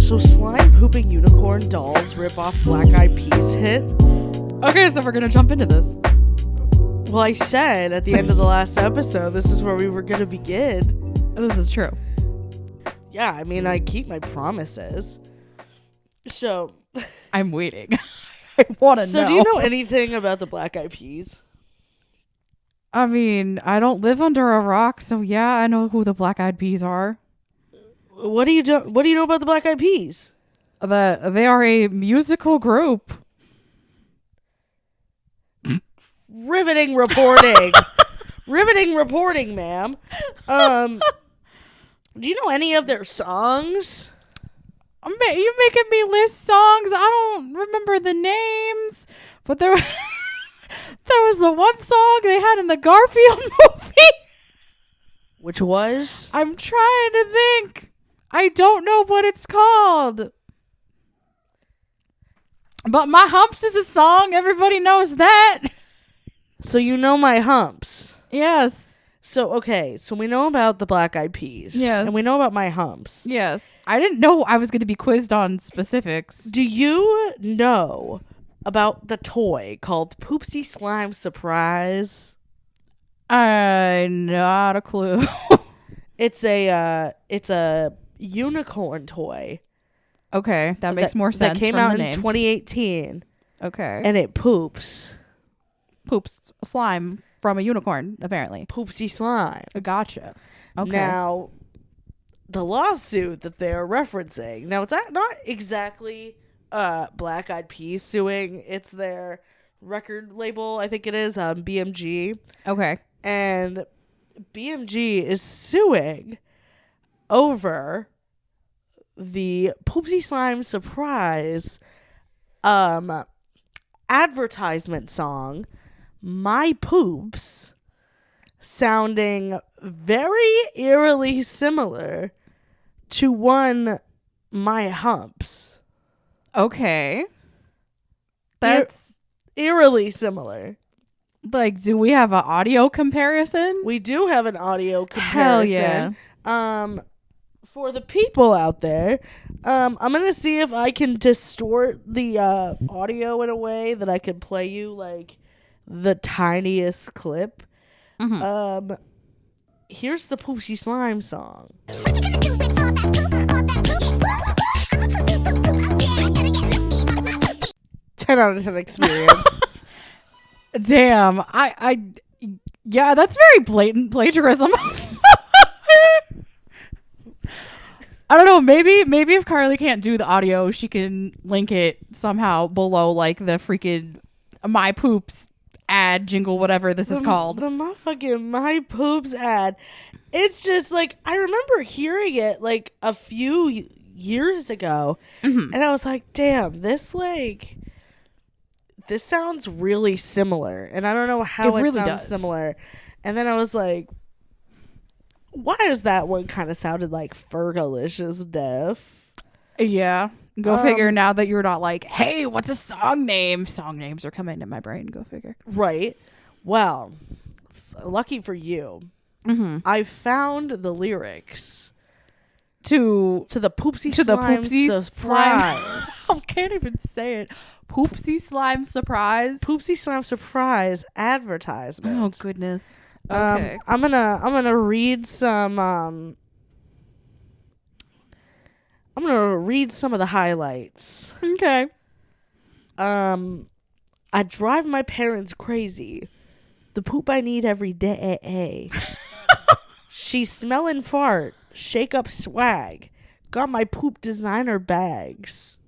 So slime pooping unicorn dolls rip off Black Eyed Peas hit? Okay, so we're gonna jump into this. Well, I said at the end of the last episode, this is where we were gonna begin. This is true. Yeah, I mean, I keep my promises. So... I'm waiting. I want to know. So do you know anything about the Black Eyed Peas? I mean, I don't live under a rock, so yeah, I know who the Black Eyed Peas are. What do you know about the Black Eyed Peas? That they are a musical group. Riveting reporting. Riveting reporting, ma'am. Do you know any of their songs? You're making me list songs. I don't remember the names, but there was the one song they had in the Garfield movie. Which was? I'm trying to think. I don't know what it's called. But My Humps is a song. Everybody knows that. So you know My Humps. Yes. So, okay. So we know about the Black Eyed Peas. Yes. And we know about My Humps. Yes. I didn't know I was going to be quizzed on specifics. Do you know about the toy called Poopsie Slime Surprise? Not a clue. It's a unicorn toy. Okay, that makes more sense. That came out in 2018. Okay. And it poops slime from a unicorn, apparently. Poopsie slime. Gotcha. Okay. Now, the lawsuit that they're referencing, now it's not exactly Black Eyed Peas suing. It's their record label, I think it is, BMG. Okay. And BMG is suing over the Poopsie Slime Surprise advertisement song, My Poops, sounding very eerily similar to one My Humps. Okay. That's eerily similar. Like, do we have an audio comparison? We do have an audio comparison. Hell yeah. For the people out there, I'm gonna see if I can distort the audio in a way that I can play you like the tiniest clip. Mm-hmm. Here's the Poopsie Slime song. 10 out of 10 experience. Damn. Yeah, that's very blatant plagiarism. I don't know. Maybe if Carly can't do the audio, she can link it somehow below, like the freaking My Poops ad jingle, whatever this is called. The motherfucking My Poops ad. It's just like, I remember hearing it like a few years ago, and I was like, damn, this sounds really similar, and I don't know how it really sounds does. similar. And then I was like, why does that one kind of sounded like Fergalicious Death? Yeah. Go figure. Now that you're not like, hey, what's a song name? Song names are coming to my brain. Go figure. Right. Well, lucky for you, I found the lyrics to the Poopsie Surprise. I can't even say it. Poopsie Slime Surprise. Poopsie Slime Surprise advertisement. Oh goodness. Okay. I'm gonna read some. I'm gonna read some of the highlights. Okay. I drive my parents crazy. The poop I need every day. She's smelling fart. Shake up swag. Got my poop designer bags.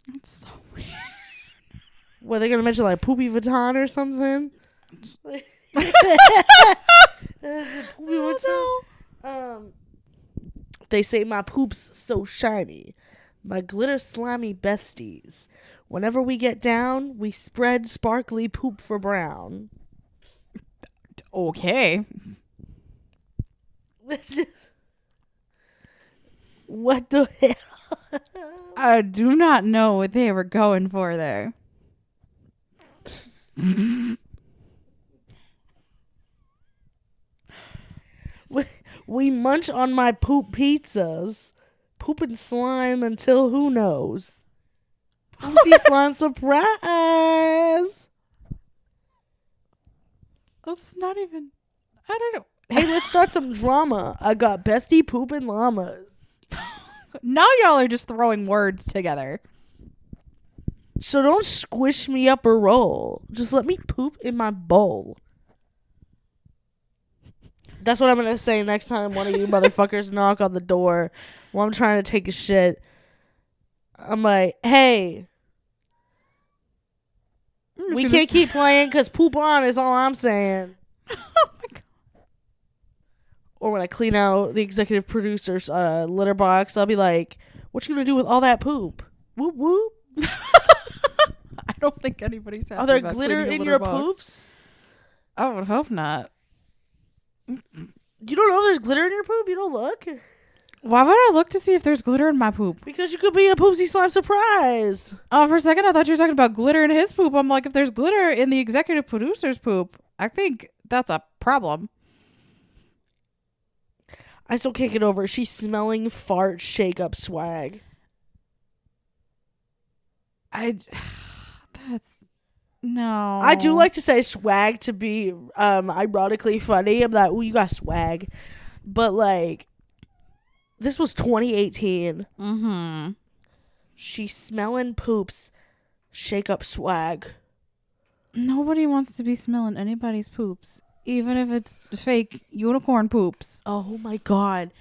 That's so weird. What, are they gonna mention like Poopy Vuitton or something? They say my poop's so shiny. My glitter slimy besties. Whenever we get down, we spread sparkly poop for brown. Okay. Let's just... What the hell? I do not know what they were going for there. We munch on my poop pizzas. pooping slime until who knows. Poopsie slime surprise. It's not even. I don't know. Hey, let's start some drama. I got bestie pooping llamas. Now y'all are just throwing words together. So don't squish me up or roll. Just let me poop in my bowl. That's what I'm going to say next time one of you motherfuckers knock on the door while I'm trying to take a shit. I'm like, hey, we can't keep playing because poop on is all I'm saying. Oh my God. Or when I clean out the executive producer's litter box, I'll be like, what you going to do with all that poop? Whoop, whoop. I don't think anybody's happy. Are there about glitter cleaning in a your litter box. poops? I would hope not. You don't know there's glitter in your poop? You don't look? Why would I look to see if there's glitter in my poop? Because you could be a poopsie slime surprise. Oh, for a second I thought you were talking about glitter in his poop. I'm like, if there's glitter in the executive producer's poop, I think that's a problem. I still can't get over it. She's smelling fart shake up swag. That's no. I do like to say swag to be ironically funny. I'm like, ooh, you got swag. But like, this was 2018. Mm-hmm. She's smelling poops shake up swag. Nobody wants to be smelling anybody's poops, even if it's fake unicorn poops. Oh my God.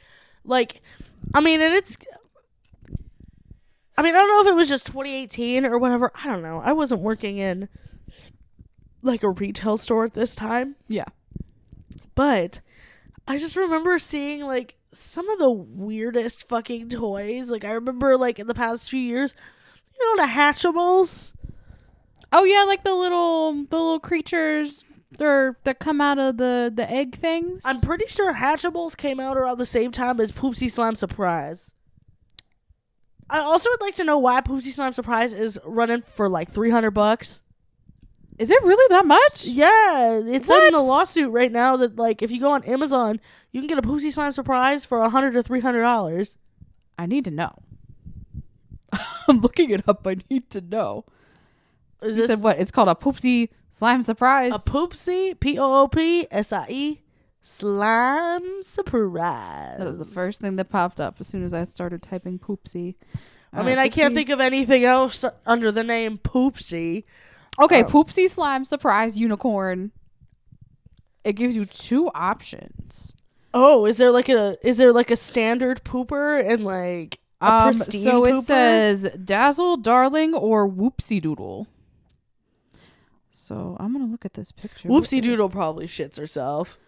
Like, I mean, I don't know if it was just 2018 or whatever. I don't know. I wasn't working in like a retail store at this time. Yeah. But I just remember seeing like some of the weirdest fucking toys. Like I remember like in the past few years, you know, the Hatchimals. Oh yeah, like the little creatures that come out of the egg things. I'm pretty sure Hatchimals came out around the same time as Poopsie Slime Surprise. I also would like to know why Poopsie Slime Surprise is running for like $300. Is it really that much? Yeah, it's What? in a lawsuit right now that like if you go on Amazon, you can get a Poopsie Slime Surprise for $100 to $300. I need to know. I'm looking it up. I need to know. Is You this said what? It's called a Poopsie Slime Surprise. a Poopsie POOPSIE Slime Surprise? That was the first thing that popped up as soon as I started typing Poopsie. I mean, I can't think of anything else under the name Poopsie. Okay, Poopsie Slime Surprise Unicorn. It gives you two options. Oh, is there like a standard pooper and like a pristine so pooper? it says Dazzle, Darling, or Whoopsie Doodle. So I'm gonna look at this picture. Whoopsie Doodle probably shits herself.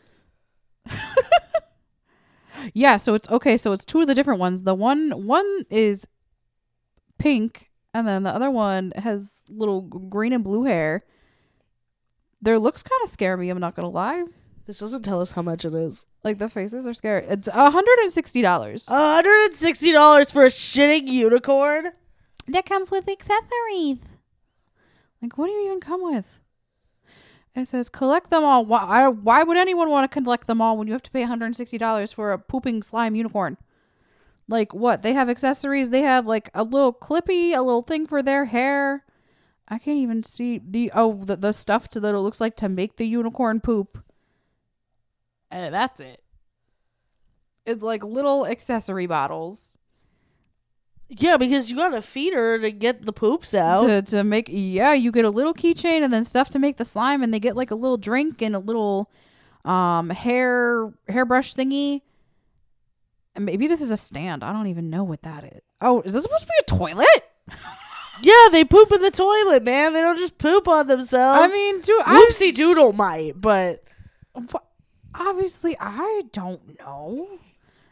Yeah, so it's okay. So it's two of the different ones. The one is pink, and then the other one has little green and blue hair. Their looks kind of scare me. I'm not gonna lie. This doesn't tell us how much it is. Like the faces are scary. It's $160. $160 for a shitting unicorn? That comes with accessories. Like, what do you even come with? It says collect them all. Why would anyone want to collect them all when you have to pay $160 for a pooping slime unicorn? Like, what? They have accessories. They have like a little clippy, a little thing for their hair. I can't even see the stuff that it looks like to make the unicorn poop. And that's it. It's like little accessory bottles. Yeah, because you gotta feed her to get the poops out. To make, you get a little keychain and then stuff to make the slime, and they get like a little drink and a little hairbrush thingy. And maybe this is a stand. I don't even know what that is. Oh, is this supposed to be a toilet? Yeah, they poop in the toilet, man. They don't just poop on themselves. I mean, Whoopsie Doodle might, but obviously I don't know.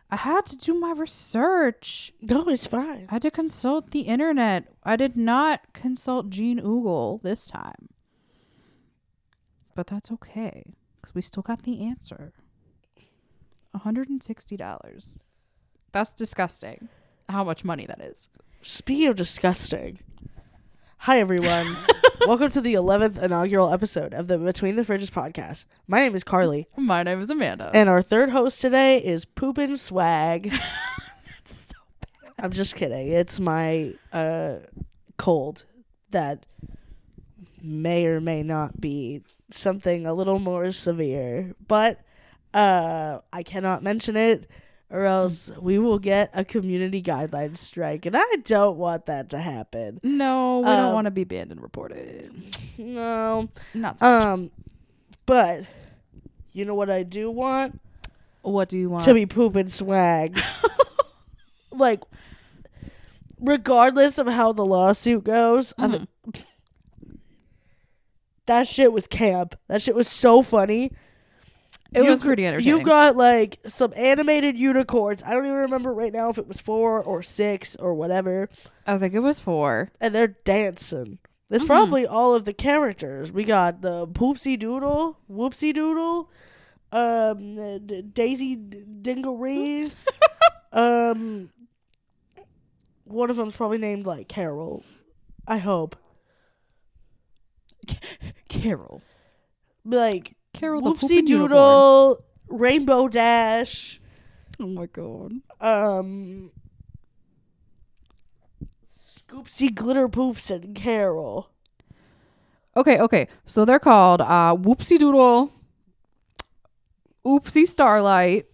I had to do my research. no, it's fine. I had to consult the internet. I did not consult Gene Oogle this time. But that's okay, because we still got the answer. $160. That's disgusting. How much money that is. Speaking of disgusting, hi everyone. Welcome to the 11th inaugural episode of the Between the Fridges podcast. My name is Carly. My name is Amanda. And our third host today is Poopin' Swag. That's so I'm just kidding. It's my cold that may or may not be something a little more severe. But I cannot mention it or else we will get a community guidelines strike. And I don't want that to happen. No, we don't want to be banned and reported. No. Not so much. But you know what I do want? What do you want? To be pooping swag. Like, regardless of how the lawsuit goes, that shit was camp. That shit was so funny. It was pretty entertaining. You've got, like, some animated unicorns. I don't even remember right now if it was 4 or 6 or whatever. I think it was 4. And they're dancing. There's probably all of the characters. We got the Poopsie Doodle, Whoopsie Doodle, Daisy Dingaree. One of them's probably named, like, Carol. I hope. Carol. Like, Carol the Whoopsie Doodle, Rainbow Dash. Oh my god. Scoopsy Glitter Poops and Carol. Okay. So they're called Whoopsie Doodle, Oopsie Starlight,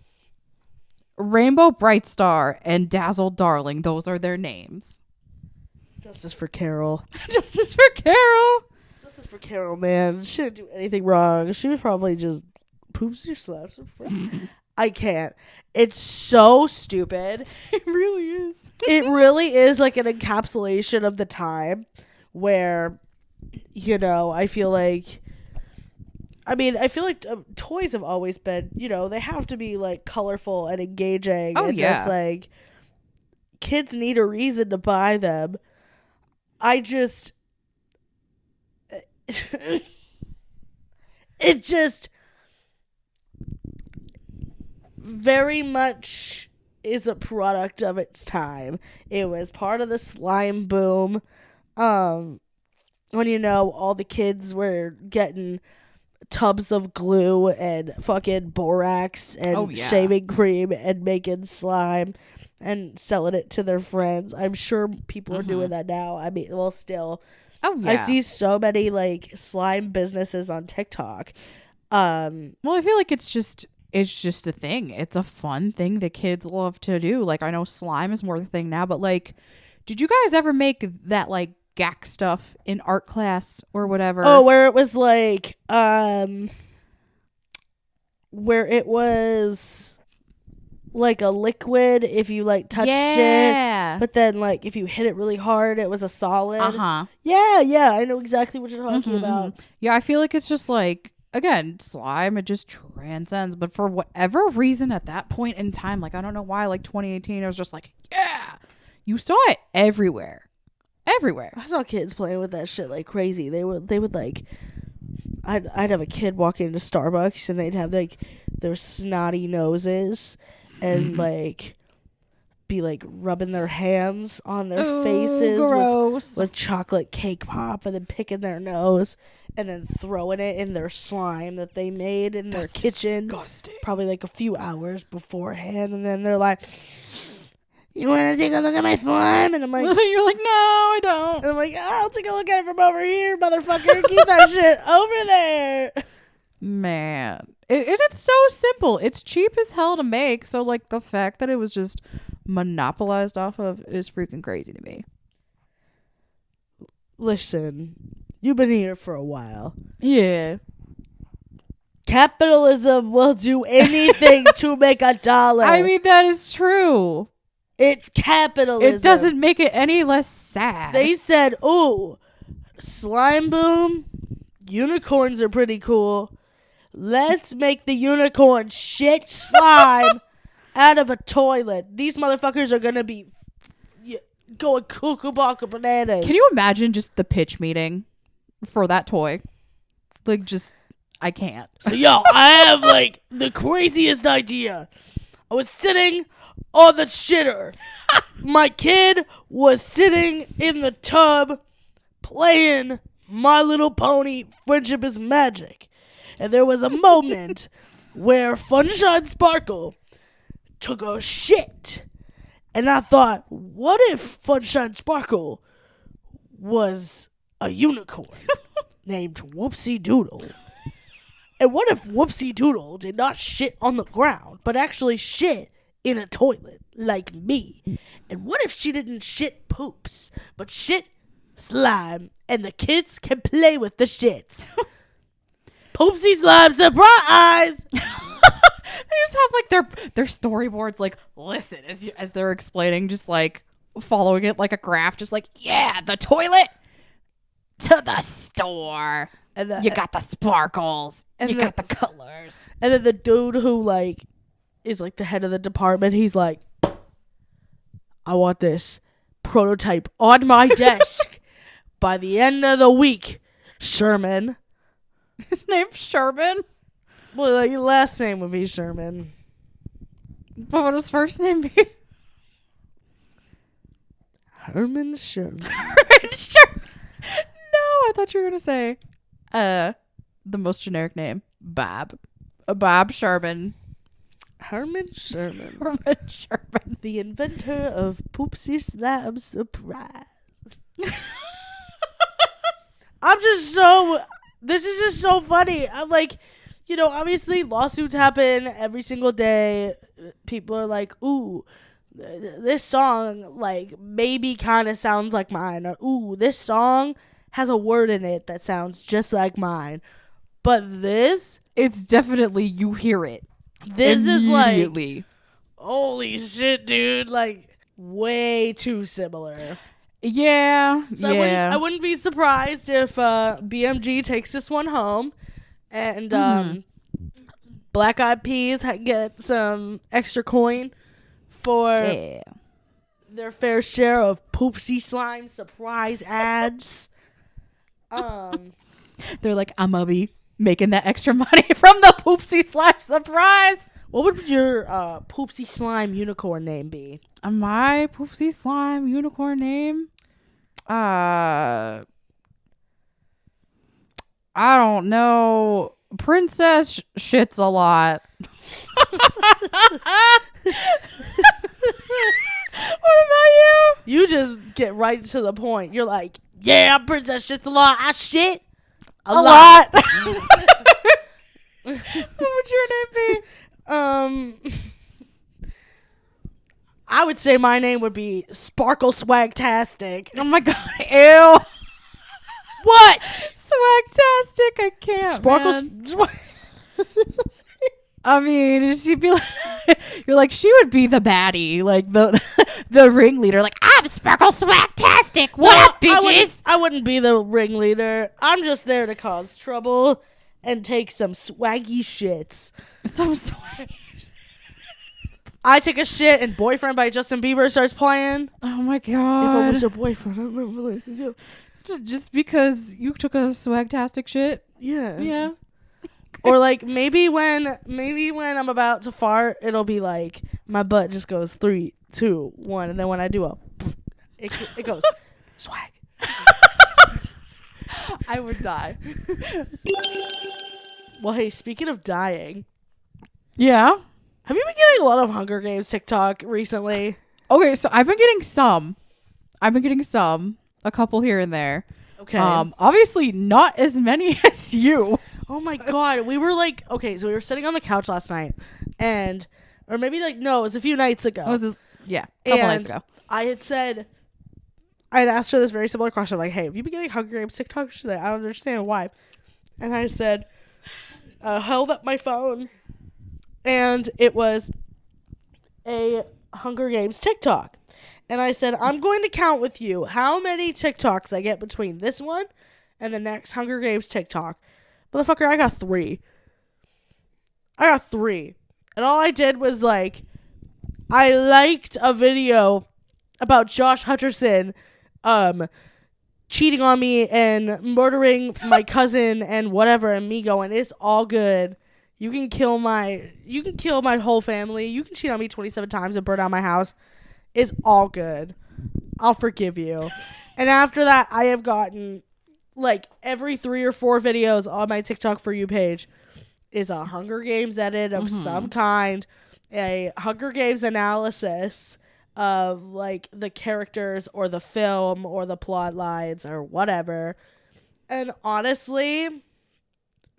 Rainbow Bright Star, and Dazzle Darling. Those are their names. Justice for Carol. Justice for Carol. Justice for Carol, man. She didn't do anything wrong. She was probably just poops or slaps her friend. I can't. It's so stupid. It really is. It really is like an encapsulation of the time where, you know, I feel like toys have always been, you know, they have to be like colorful and engaging. Oh, and yeah. just like kids need a reason to buy them. I just it just very much is a product of its time. It was part of the slime boom. When, you know, all the kids were getting tubs of glue and fucking borax and shaving cream and making slime and selling it to their friends. I'm sure people are doing that now. I mean, well, still. Oh, yeah. I see so many, like, slime businesses on TikTok. Well, I feel like it's just a thing. It's a fun thing that kids love to do. Like, I know slime is more the thing now, but, like, did you guys ever make that, like, gack stuff in art class or whatever? Oh, where it was, like, where it was like a liquid if you, like, touched it. But then, like, if you hit it really hard, it was a solid. Yeah, I know exactly what you're talking about. Yeah, I feel like it's just, like, again, slime, it just transcends. But for whatever reason at that point in time, like, I don't know why, like, 2018, I was just like, yeah! You saw it everywhere. I saw kids playing with that shit like crazy. They would like, I'd have a kid walk into Starbucks and they'd have, like, their snotty noses and, like, be, like, rubbing their hands on their faces with chocolate cake pop and then picking their nose and then throwing it in their slime that they made in their kitchen. Disgusting. Probably, like, a few hours beforehand. And then they're like, you want to take a look at my slime? And I'm like, you're like, no, I don't. And I'm like, I'll take a look at it from over here, motherfucker. Keep that shit over there. Man. And it's so simple. It's cheap as hell to make. So, like, the fact that it was just monopolized off of is freaking crazy to me. Listen, you've been here for a while. Yeah. Capitalism will do anything to make $1. I mean, that is true. It's capitalism. It doesn't make it any less sad. They said, ooh, slime boom, unicorns are pretty cool. Let's make the unicorn shit slime out of a toilet. These motherfuckers are going to be going cuckoo bananas. Can you imagine just the pitch meeting for that toy? Like, just, I can't. So, yo, I have, like, the craziest idea. I was sitting on the shitter. My kid was sitting in the tub playing My Little Pony Friendship is Magic. And there was a moment where Funshine Sparkle took a shit And I thought, what if Funshine Sparkle was a unicorn named Whoopsie Doodle? And what if Whoopsie Doodle did not shit on the ground, but actually shit in a toilet, like me? And what if she didn't shit poops, but shit slime, and the kids can play with the shits? Poopsie slime surprise! They just have like their storyboards, like, listen, as they're explaining, just like following it like a graph, just like, yeah, the toilet to the store. And you got the sparkles. And you got the colors. And then the dude who, like, is, like, the head of the department, he's like, I want this prototype on my desk by the end of the week, Sherman. His name's Sherman? Well, like, your last name would be Sherman. But what would his first name be? Herman Sherman. Herman Sherman. No, I thought you were going to say... the most generic name, Bob. Bob Sherman. Herman Sherman. Herman Sherman. The inventor of Poopsie Slime Surprise. This is just so funny. I'm like, you know, obviously lawsuits happen every single day. People are like, ooh, this song, like, maybe kind of sounds like mine. Or, ooh, this song has a word in it that sounds just like mine. But this, it's definitely, you hear it. This is like, holy shit, dude. Like, way too similar. Yeah. So I wouldn't be surprised if BMG takes this one home and Black Eyed Peas get some extra coin for their fair share of Poopsie Slime surprise ads. They're like, I'm gonna be making that extra money from the Poopsie Slime surprise. What would your Poopsie Slime unicorn name be? My Poopsie Slime unicorn name? I don't know. Princess shits a lot. What about you? You just get right to the point. You're like, yeah, Princess shits a lot. I shit a lot. What would your name be? I would say my name would be Sparkle Swagtastic. Oh my god, ew. What? Swagtastic, I can't. Sparkle. I mean, she'd be like, you're like, she would be the baddie, like the ringleader. Like, I'm Sparkle Swagtastic. What up, bitches? I wouldn't be the ringleader. I'm just there to cause trouble and take some swaggy shits. Some swaggy. I take a shit and Boyfriend by Justin Bieber starts playing. Oh my god. If I was your boyfriend, I don't remember like you. Just because you took a swagtastic shit? Yeah. Yeah. Or like maybe when I'm about to fart, it'll be like my butt just goes 3, 2, 1, and then when I do it goes swag. I would die. Well, hey, speaking of dying, yeah. Have you been getting a lot of Hunger Games TikTok recently? Okay, so I've been getting some. A couple here and there. Okay. Obviously not as many as you. Oh my god, we were like, okay, so we were sitting on the couch last night, or maybe like, no, it was a few nights ago. A couple nights ago. I had asked her this very similar question, like, hey, have you been getting Hunger Games TikTok? She's like, I don't understand why. And I said, held up my phone, and it was a Hunger Games TikTok. And I said, I'm going to count with you how many TikToks I get between this one and the next Hunger Games TikTok. Motherfucker, I got 3. And all I did was, like, I liked a video about Josh Hutcherson cheating on me and murdering my cousin and whatever, and me going, it's all good. You can kill my whole family. You can cheat on me 27 times and burn down my house. It's all good. I'll forgive you. And after that, I have gotten, like, every 3 or 4 videos on my TikTok For You page is a Hunger Games edit of some kind, a Hunger Games analysis, of like the characters or the film or the plot lines or whatever. And honestly,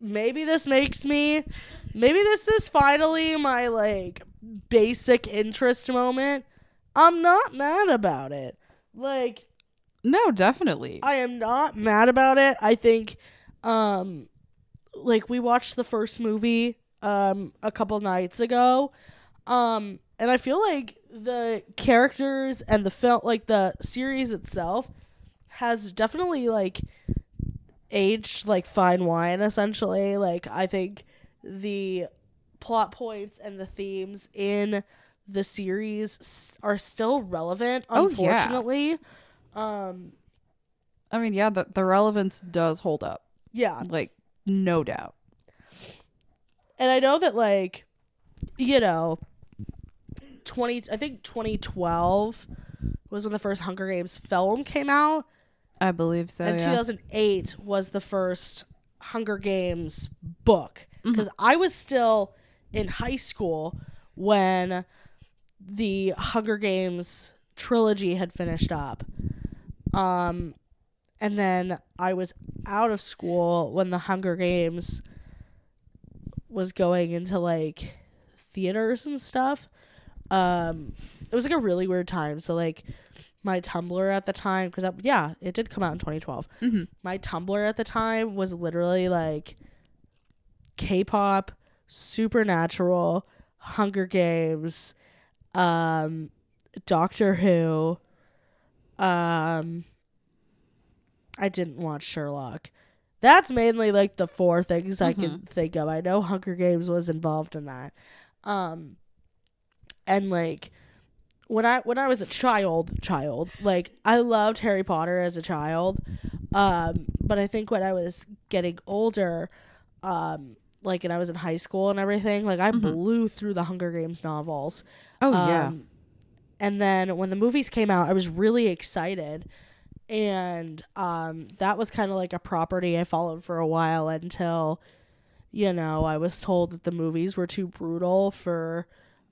maybe this is finally my like basic interest moment. I'm not mad about it. Like, No, definitely. I am not mad about it. I think like we watched the first movie a couple nights ago. And I feel like the characters and the film, like the series itself, has definitely like aged like fine wine, essentially. Like, I think the plot points and the themes in the series are still relevant, unfortunately. I mean, yeah, the relevance does hold up. Yeah. Like, no doubt. And I know that, like, you know, I think 2012 was when the first Hunger Games film came out. I believe so, And 2008 was the first Hunger Games book. Because I was still in high school when the Hunger Games trilogy had finished up. And then I was out of school when the Hunger Games was going into, like, theaters and stuff. It was, like, a really weird time. So, like, my Tumblr at the time, because, it did come out in 2012. My Tumblr at the time was literally, like, K-pop, Supernatural, Hunger Games, Doctor Who. I didn't watch Sherlock. That's mainly like the four things I can think of. I know Hunger Games was involved in that. And like when I was a child, like I loved Harry Potter as a child. But I think when I was getting older, like and I was in high school and everything, like I blew through the Hunger Games novels. Oh yeah. And then when the movies came out, I was really excited. And that was kind of like a property I followed for a while until, you know, I was told that the movies were too brutal for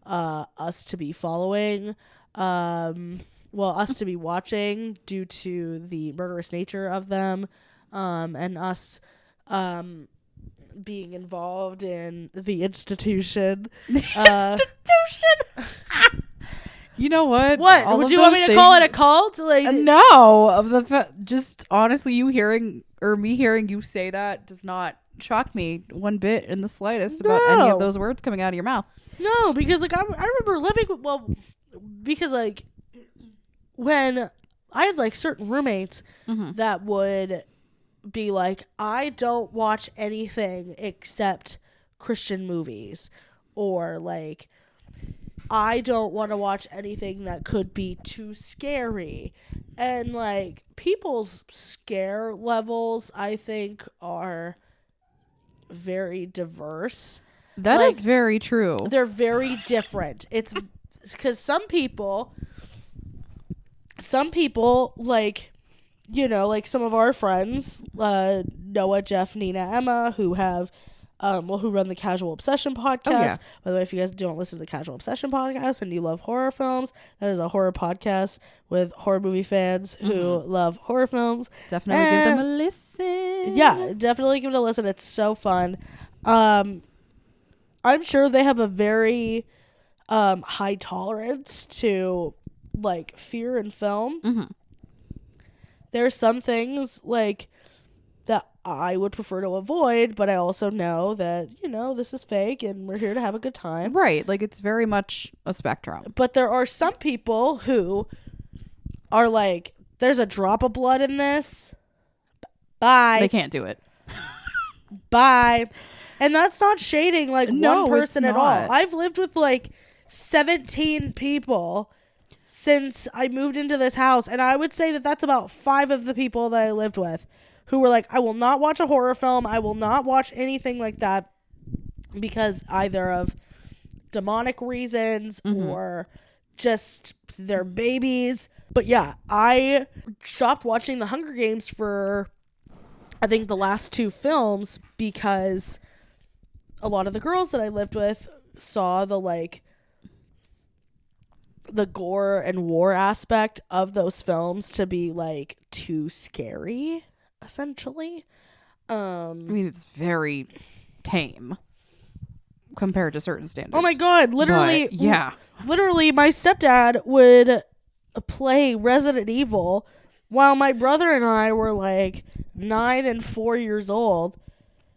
us to be following. Us to be watching due to the murderous nature of them, and us being involved in the institution. Institution! You know what? What? Would you want me to call it a cult? Like no. Just honestly, me hearing you say that does not shock me one bit in the slightest about any of those words coming out of your mouth. No, because like I remember living because like when I had like certain roommates that would be like, I don't watch anything except Christian movies, or like I don't want to watch anything that could be too scary. And like people's scare levels, I think, are very diverse. That is very true. They're very different. It's because some people like, you know, like some of our friends, Noah, Jeff, Nina, Emma, who have who run the Casual Obsession podcast. Oh, yeah. By the way, if you guys don't listen to the Casual Obsession podcast and you love horror films, that is a horror podcast with horror movie fans who love horror films. Definitely give them a listen. Yeah, definitely give it a listen. It's so fun. I'm sure they have a very high tolerance to like fear in film. There are some things like that I would prefer to avoid, but I also know that, you know, this is fake and we're here to have a good time. Right. Like it's very much a spectrum. But there are some people who are like, there's a drop of blood in this. Bye. They can't do it. Bye. And that's not shading like one person at all. not. I've lived with like 17 people since I moved into this house, and I would say that that's about 5 of the people that I lived with who were like, I will not watch a horror film. I will not watch anything like that because either of demonic reasons or just their babies. But yeah, I stopped watching the Hunger Games for I think the last 2 films because a lot of the girls that I lived with saw the like the gore and war aspect of those films to be like too scary, essentially. I mean, it's very tame compared to certain standards. Oh my god, literally. But, yeah. Literally, my stepdad would play Resident Evil while my brother and I were like 9 and 4 years old.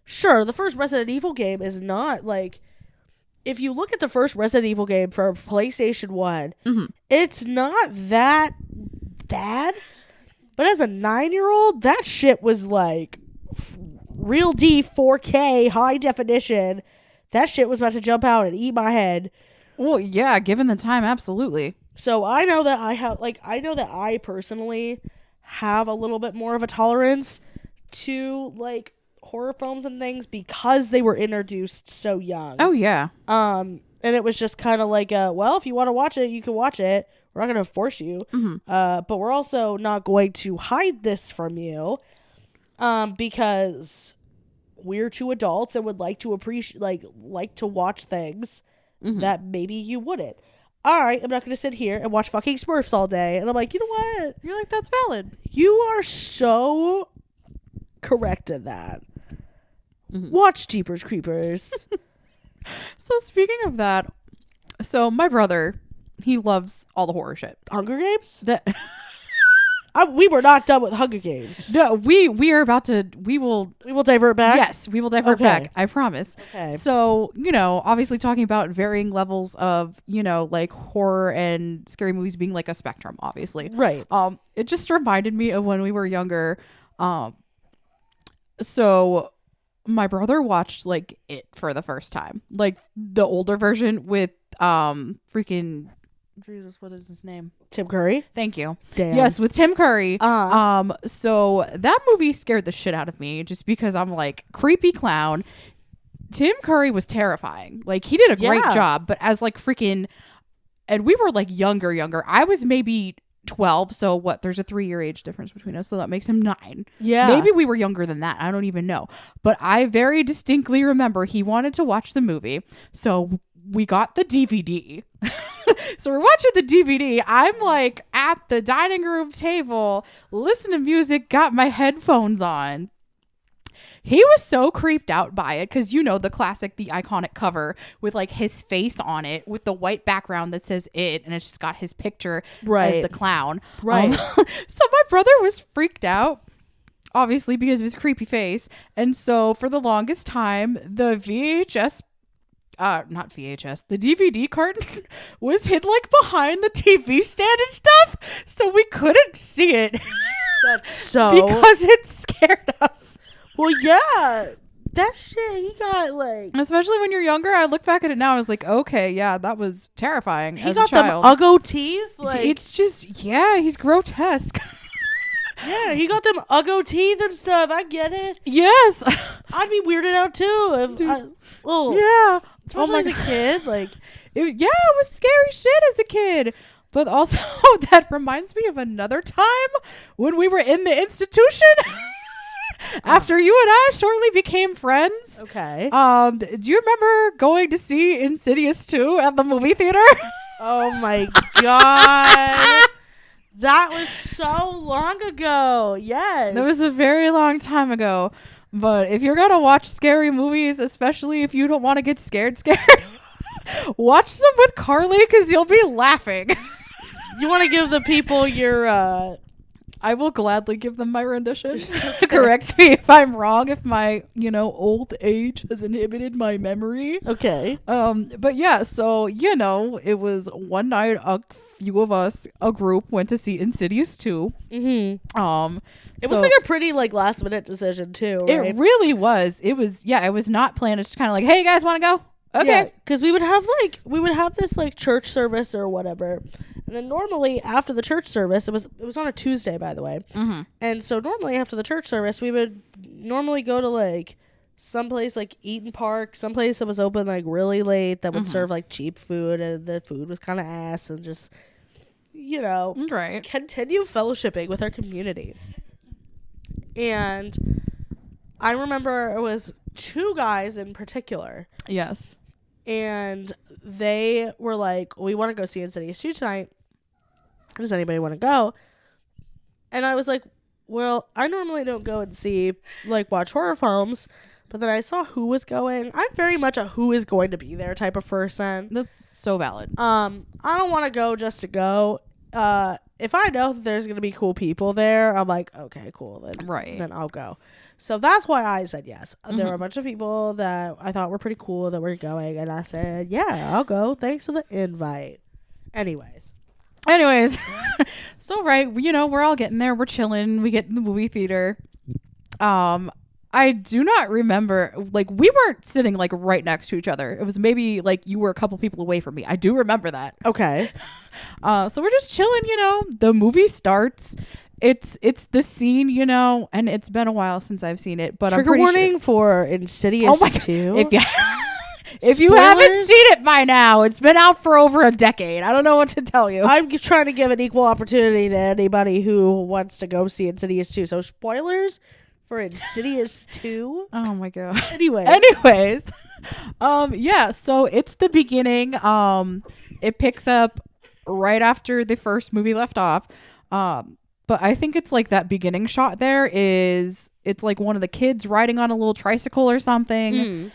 Sure, the first Resident Evil game is not like, if you look at the first Resident Evil game for PlayStation 1, it's not that bad. But as a 9-year-old, that shit was like real D 4K high definition. That shit was about to jump out and eat my head. Well, yeah, given the time, absolutely. So I know that I personally have a little bit more of a tolerance to like horror films and things because they were introduced so young. Oh yeah. And it was just kind of like, well, if you want to watch it, you can watch it. We're not going to force you. But we're also not going to hide this from you, because we're two adults and would like to appreciate, like to watch things that maybe you wouldn't. All right, I'm not going to sit here and watch fucking Smurfs all day. And I'm like, you know what? You're like, that's valid. You are so correct in that. Watch Jeepers Creepers. So speaking of that, so my brother, he loves all the horror shit. Hunger Games? That We were not done with Hunger Games. no, we are about to. We will divert back? Yes, we will divert Okay. back. I promise. Okay. So, obviously talking about varying levels of, like horror and scary movies being like a spectrum, obviously. Right. It just reminded me of when we were younger. So my brother watched like It for the first time, like the older version with freaking Jesus, what is his name? Tim Curry? Thank you. Damn. Yes, with Tim Curry. So that movie scared the shit out of me just because I'm like, creepy clown. Tim Curry was terrifying. Like, he did a great job, but as like freaking, and we were like younger. I was maybe 12, so what, there's a 3-year age difference between us, so that makes him 9. Yeah. Maybe we were younger than that. I don't even know. But I very distinctly remember he wanted to watch the movie, so we got the DVD. So we're watching the DVD. I'm like at the dining room table, listening to music, got my headphones on. He was so creeped out by it because, the classic, the iconic cover with like his face on it with the white background that says It, and it's just got his picture as the clown. Right. So my brother was freaked out, obviously, because of his creepy face. And so for the longest time, the the DVD carton was hid like behind the TV stand and stuff, so we couldn't see it. That's so... because it scared us. Well, yeah. That shit, he got like... Especially when you're younger, I look back at it now, I was like, okay, yeah, that was terrifying as a child. He got them Uggo teeth? Like... It's just, yeah, he's grotesque. Yeah, he got them Uggo teeth and stuff. I get it. Yes. I'd be weirded out too if yeah. Especially as a kid, like it was scary shit as a kid. But also that reminds me of another time when we were in the institution after you and I shortly became friends. Okay. Do you remember going to see Insidious 2 at the movie theater? Oh my god. That was so long ago. Yes. That was a very long time ago. But if you're going to watch scary movies, especially if you don't want to get scared, watch them with Carly because you'll be laughing. You want to give the people your... I will gladly give them my rendition. Okay. Correct me if I'm wrong, if my, old age has inhibited my memory. Okay. But yeah, so, it was one night a few of us, a group, went to see Insidious 2. Mm-hmm. It was like a pretty like last minute decision too, right? It really was. It was not planned. It's just kind of like, hey, you guys want to go? Okay. Because we would have this like church service or whatever. And then normally after the church service, it was on a Tuesday, by the way. Mm-hmm. And so normally after the church service, we would normally go to like someplace like Eaton Park, someplace that was open like really late that would serve like cheap food, and the food was kind of ass, and just, right, continue fellowshipping with our community. And I remember it was 2 guys in particular. Yes. And they were like, we want to go see Insidious 2 tonight. Does anybody want to go? And I was like, well, I normally don't go and see, like, watch horror films. But then I saw who was going. I'm very much a who is going to be there type of person. That's so valid. I don't want to go just to go. If I know that there's going to be cool people there, I'm like, okay, cool. Then I'll go. So that's why I said yes. There were a bunch of people that I thought were pretty cool that were going. And I said, yeah, I'll go. Thanks for the invite. Anyways. So, right, you know, we're all getting there. We're chilling. We get in the movie theater. I do not remember, like, we weren't sitting, like, right next to each other. It was maybe, like, you were a couple people away from me. I do remember that. Okay. So we're just chilling, you know. The movie starts. It's the scene, you know, and it's been a while since I've seen it, but Trigger I'm pretty warning sure. for Insidious 2. If you haven't seen it by now, it's been out for over a decade. I don't know what to tell you. I'm trying to give an equal opportunity to anybody who wants to go see Insidious 2. So spoilers for Insidious 2. Oh my god. Anyways. Yeah, so it's the beginning. It picks up right after the first movie left off. But I think it's like that beginning shot there is it's like one of the kids riding on a little tricycle or something.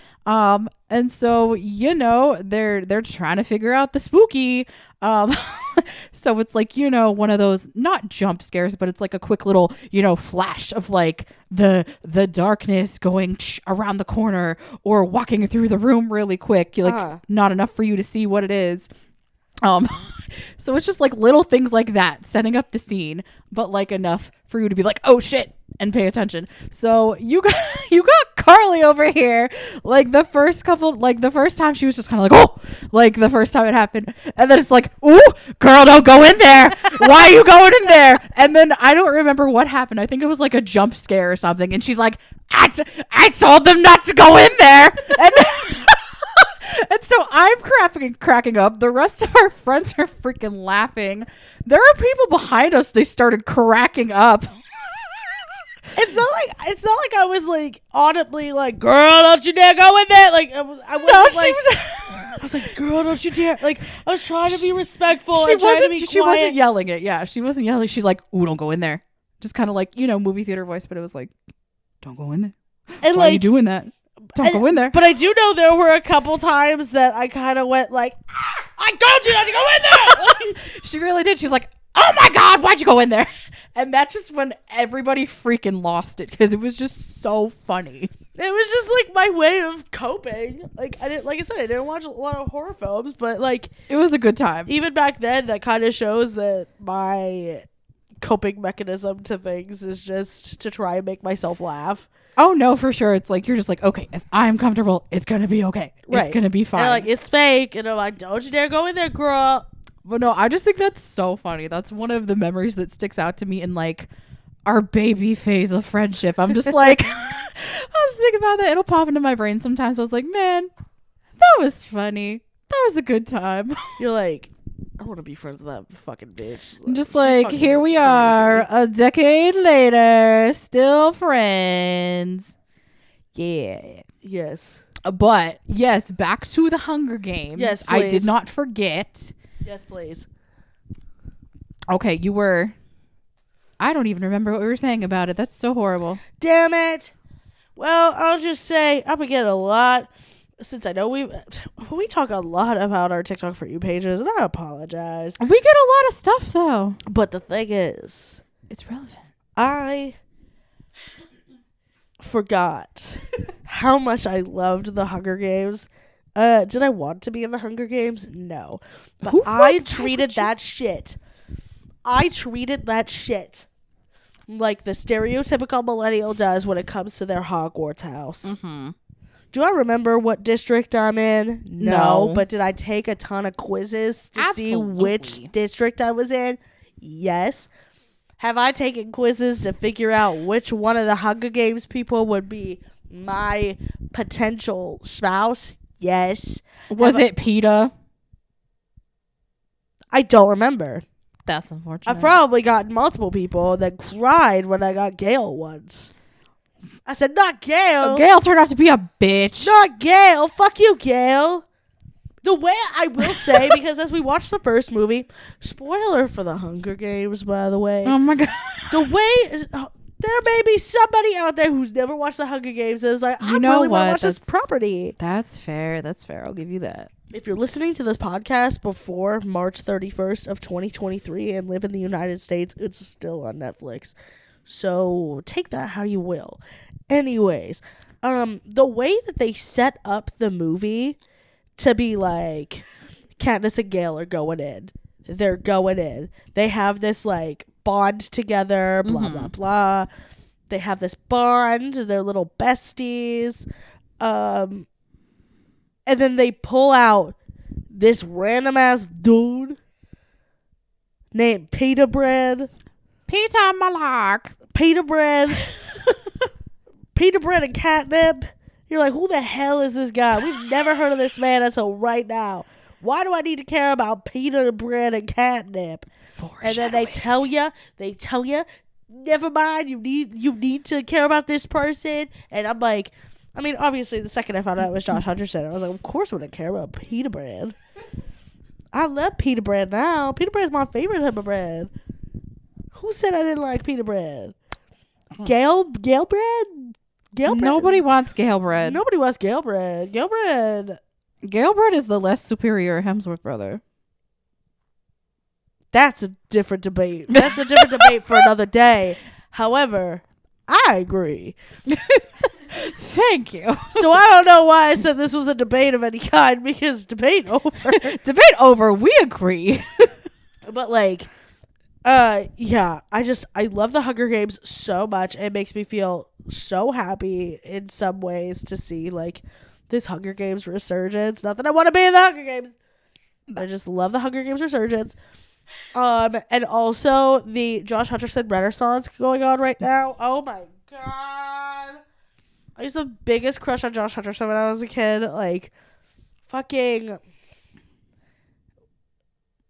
And so, you know, they're trying to figure out the spooky. So it's like, you know, one of those not jump scares, but it's like a quick little, you know, flash of like the darkness going around the corner or walking through the room really quick. You're like not enough for you to see what it is. So it's just like little things like that setting up the scene, but like enough for you to be like, oh shit, and pay attention. So you got Carly over here, like the first time she was just kind of like, oh, like the first time it happened, and then it's like, ooh, girl, don't go in there. Why are you going in there? And then I don't remember what happened. I think it was like a jump scare or something, and she's like, I told them not to go in there, and and so I'm cracking up. The rest of our friends are freaking laughing. There are people behind us. They started cracking up. It's not like I was like audibly like, girl, don't you dare go in there. Like I was like, girl, don't you dare. Like I was trying to be respectful. She wasn't yelling it. Yeah, she wasn't yelling. She's like, ooh, don't go in there. Just kind of like, you know, movie theater voice, but it was like, don't go in there. And why are you doing that? Don't go in there. But I do know there were a couple times that I kind of went like, I told you not to go in there. She really did. She's like, oh my God, why'd you go in there? And that's just when everybody freaking lost it because it was just so funny. It was just like my way of coping. Like I didn't watch a lot of horror films, but like it was a good time. Even back then, that kind of shows that my coping mechanism to things is just to try and make myself laugh. Oh no, for sure. It's like you're just like, okay, if I'm comfortable, it's gonna be okay. Right. It's gonna be fine. And like it's fake, and I'm like, don't you dare go in there, girl. But no, I just think that's so funny. That's one of the memories that sticks out to me in like our baby phase of friendship. I'm just like, I'll just think about that. It'll pop into my brain sometimes. I was like, man, that was funny. That was a good time. You're like, I want to be friends with that fucking bitch. Just like, here we are, a decade later, still friends. Yeah. Yes. But, yes, back to the Hunger Games. Yes, please. I did not forget. Yes, please. Okay, you were... I don't even remember what we were saying about it. That's so horrible. Damn it. Well, I'll just say, I'm going to get a lot... Since I know we talk a lot about our TikTok For You pages, and I apologize. We get a lot of stuff, though. But the thing is... It's relevant. I forgot how much I loved the Hunger Games. Did I want to be in the Hunger Games? No. But I treated that shit like the stereotypical millennial does when it comes to their Hogwarts house. Mm-hmm. Do I remember what district I'm in? No. But did I take a ton of quizzes to see which district I was in? Yes. Have I taken quizzes to figure out which one of the Hunger Games people would be my potential spouse? Yes. Was it PETA? I don't remember. That's unfortunate. I've probably gotten multiple people that cried when I got Gail once. I said, not Gail. Gail turned out to be a bitch. Not Gail. Fuck you, Gail. The way I will say, because as we watched the first movie, spoiler for the Hunger Games, by the way. Oh my god. The way there may be somebody out there who's never watched the Hunger Games and is like, I really want to watch this property. That's fair. That's fair. I'll give you that. If you're listening to this podcast before March 31st of 2023 and live in the United States, it's still on Netflix. So take that how you will. Anyways, the way that they set up the movie to be like Katniss and Gale are going in. They're going in. They have this like bond together, blah, blah, blah. They have this bond. They're little besties. And then they pull out this random ass dude named Peter Bread. Peter Malak. Peter Bread. Peter Bread and Catnip. You're like, who the hell is this guy? We've never heard of this man until right now. Why do I need to care about Peter Bread and Catnip? And then they tell you, never mind, you need to care about this person. And I'm like, I mean, obviously, the second I found out it was Josh Hutcherson, I was like, of course I wouldn't care about Peter Bread. I love Peter Bread now. Peter Bread is my favorite type of bread. Who said I didn't like Peter Bread? Gale bread? Nobody wants Gale bread. Nobody wants Gale bread. Gale bread is the less superior Hemsworth brother. That's a different debate. That's a different debate for another day. However, I agree. Thank you. So I don't know why I said this was a debate of any kind, because debate over. Debate over. We agree. But like, yeah, I love the Hunger Games so much. It makes me feel so happy in some ways to see like this Hunger Games resurgence. Not that I want to be in the Hunger Games. I just love the Hunger Games resurgence. And also the Josh Hutcherson Renaissance going on right now. Oh my god. I used the biggest crush on Josh Hutcherson when I was a kid. Like, fucking,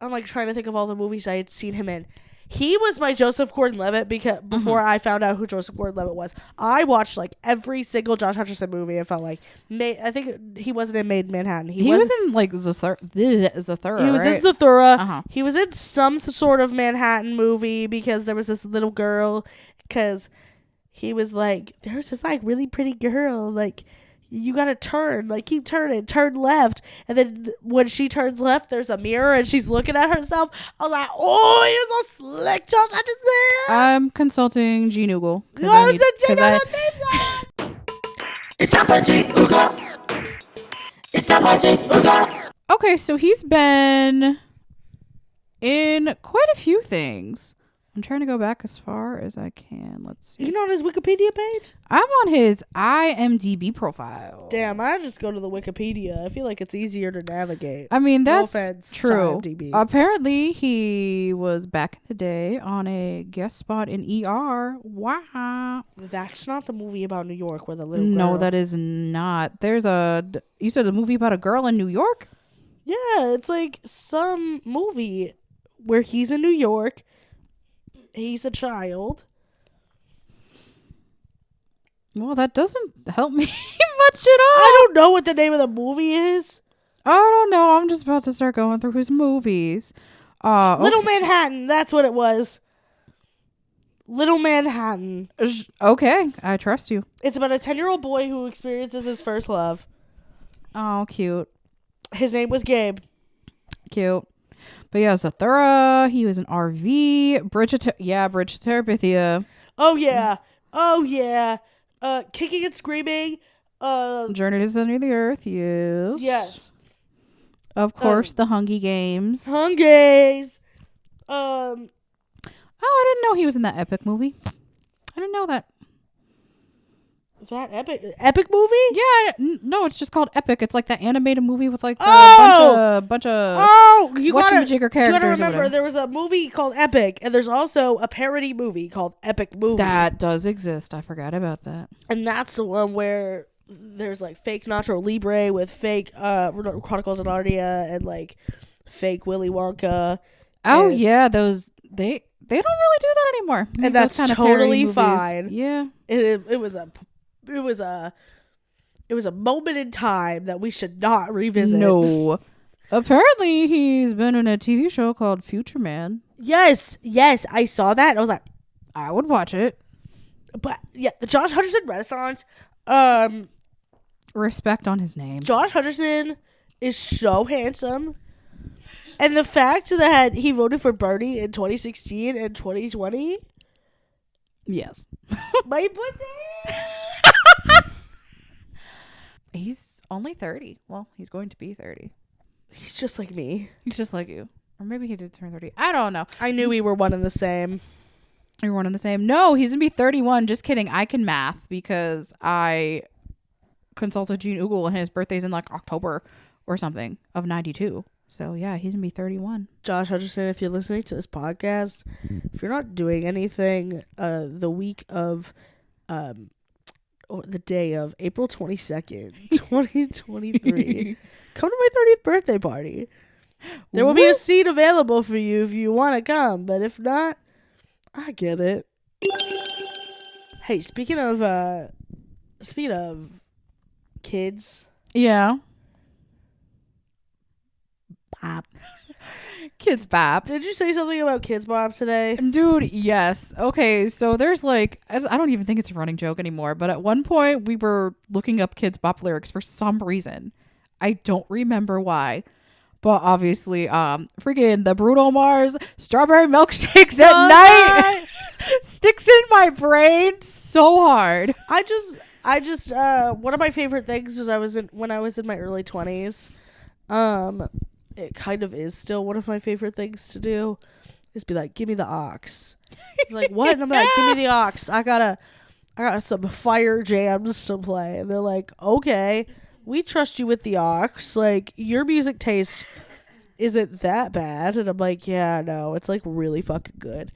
I'm like trying to think of all the movies I had seen him in. He was my Joseph Gordon-Levitt because before I found out who Joseph Gordon-Levitt was. I watched like every single Josh Hutcherson movie. I felt like I think he wasn't in Made in Manhattan. He was in like Zathura. He was in Zathura. He was in some sort of Manhattan movie because there was this little girl. Because he was like, there's this like really pretty girl. Like, you gotta turn, like keep turning, turn left, and then when she turns left, there's a mirror and she's looking at herself. I was like, oh, you're so slick, Josh Hutcherson. I'm consulting G Noogle. It's time for G Noogle. It's time for G Noogle. Okay, so he's been in quite a few things. I'm trying to go back as far as I can. Let's see. You know on his Wikipedia page? I'm on his IMDb profile. Damn, I just go to the Wikipedia. I feel like it's easier to navigate. I mean, that's no offense true. to IMDb. Apparently, he was back in the day on a guest spot in ER. Wow. That's not the movie about New York where the little girl. No, that is not. You said a movie about a girl in New York? Yeah, it's like some movie where he's in New York. He's a child. Well, that doesn't help me much at all. I don't know what the name of the movie is. I don't know. I'm just about to start going through his movies. Little Manhattan. That's what it was. Little Manhattan. Okay, I trust you. It's about a 10-year-old boy who experiences his first love. Oh, cute. His name was Gabe. Cute. But yeah, Zathura, he was in RV, Bridge to Terabithia. Oh yeah. Kicking and Screaming. Journey to the Center of the Earth, yes. Yes. Of course, the Hunger Games. Hungies. Oh, I didn't know he was in that Epic movie. I didn't know that. That epic movie? Yeah, no, it's just called Epic. It's like that animated movie with like a bunch of you gotta characters. Remember, there was a movie called Epic, and there's also a parody movie called Epic Movie. That does exist. I forgot about that. And that's the one where there's like fake Nacho Libre with fake Chronicles of Narnia and like fake Willy Wonka. Oh yeah, those they don't really do that anymore. And that's kind of totally fine. Yeah, it was a moment in time that we should not revisit. No, Apparently, he's been in a TV show called Future Man. Yes, I saw that. I was like, I would watch it. but yeah, the Josh Hutcherson Renaissance. Respect on his name. Josh Hutcherson is so handsome. And the fact that he voted for Bernie in 2016 and 2020. Yes. My birthday. He's only 30. Well, he's going to be 30. He's just like me. He's just like you. Or maybe he did turn 30. I don't know. I knew we were one and the same. You're one and the same. No, he's going to be 31. Just kidding. I can math because I consulted Gene Oogle and his birthday's in like October or something of 92. So yeah, he's going to be 31. Josh Hutcherson, if you're listening to this podcast, if you're not doing anything the week of or the day of April 22nd, 2023, come to my 30th birthday party. There will be a seat available for you if you want to come, but if not, I get it. Hey, speaking of kids, Yeah. Bop. Kidz Bop. Did you say something about Kidz Bop today? Dude, yes. Okay, so there's like, I don't even think it's a running joke anymore, but at one point we were looking up Kidz Bop lyrics for some reason. I don't remember why. But obviously, freaking the Bruno Mars strawberry milkshakes at night sticks in my brain so hard. I just one of my favorite things was when I was in my early 20s. It kind of is still one of my favorite things to do is be like, give me the aux. Like, what? And I'm like, give me the aux. I got some fire jams to play. And they're like, okay, we trust you with the aux. Like, your music taste isn't that bad. And I'm like, yeah, no, it's like really fucking good.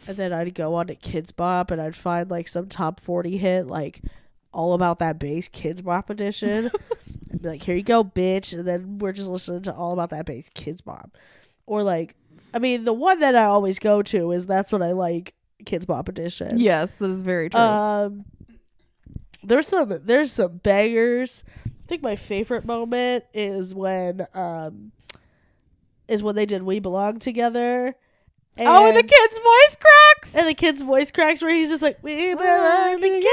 And then I'd go on to Kidz Bop and I'd find like some top 40 hit, like All About That Bass Kidz Bop edition. And be like, here you go, bitch. And then we're just listening to All About That Bass Kidz Bop. Or like, I mean, the one that I always go to is That's What I Like Kidz Bop edition. Yes, that is very true. There's some bangers. I think my favorite moment is when they did We Belong Together. And the kid's voice cracks. And the kid's voice cracks where he's just like, we belong together.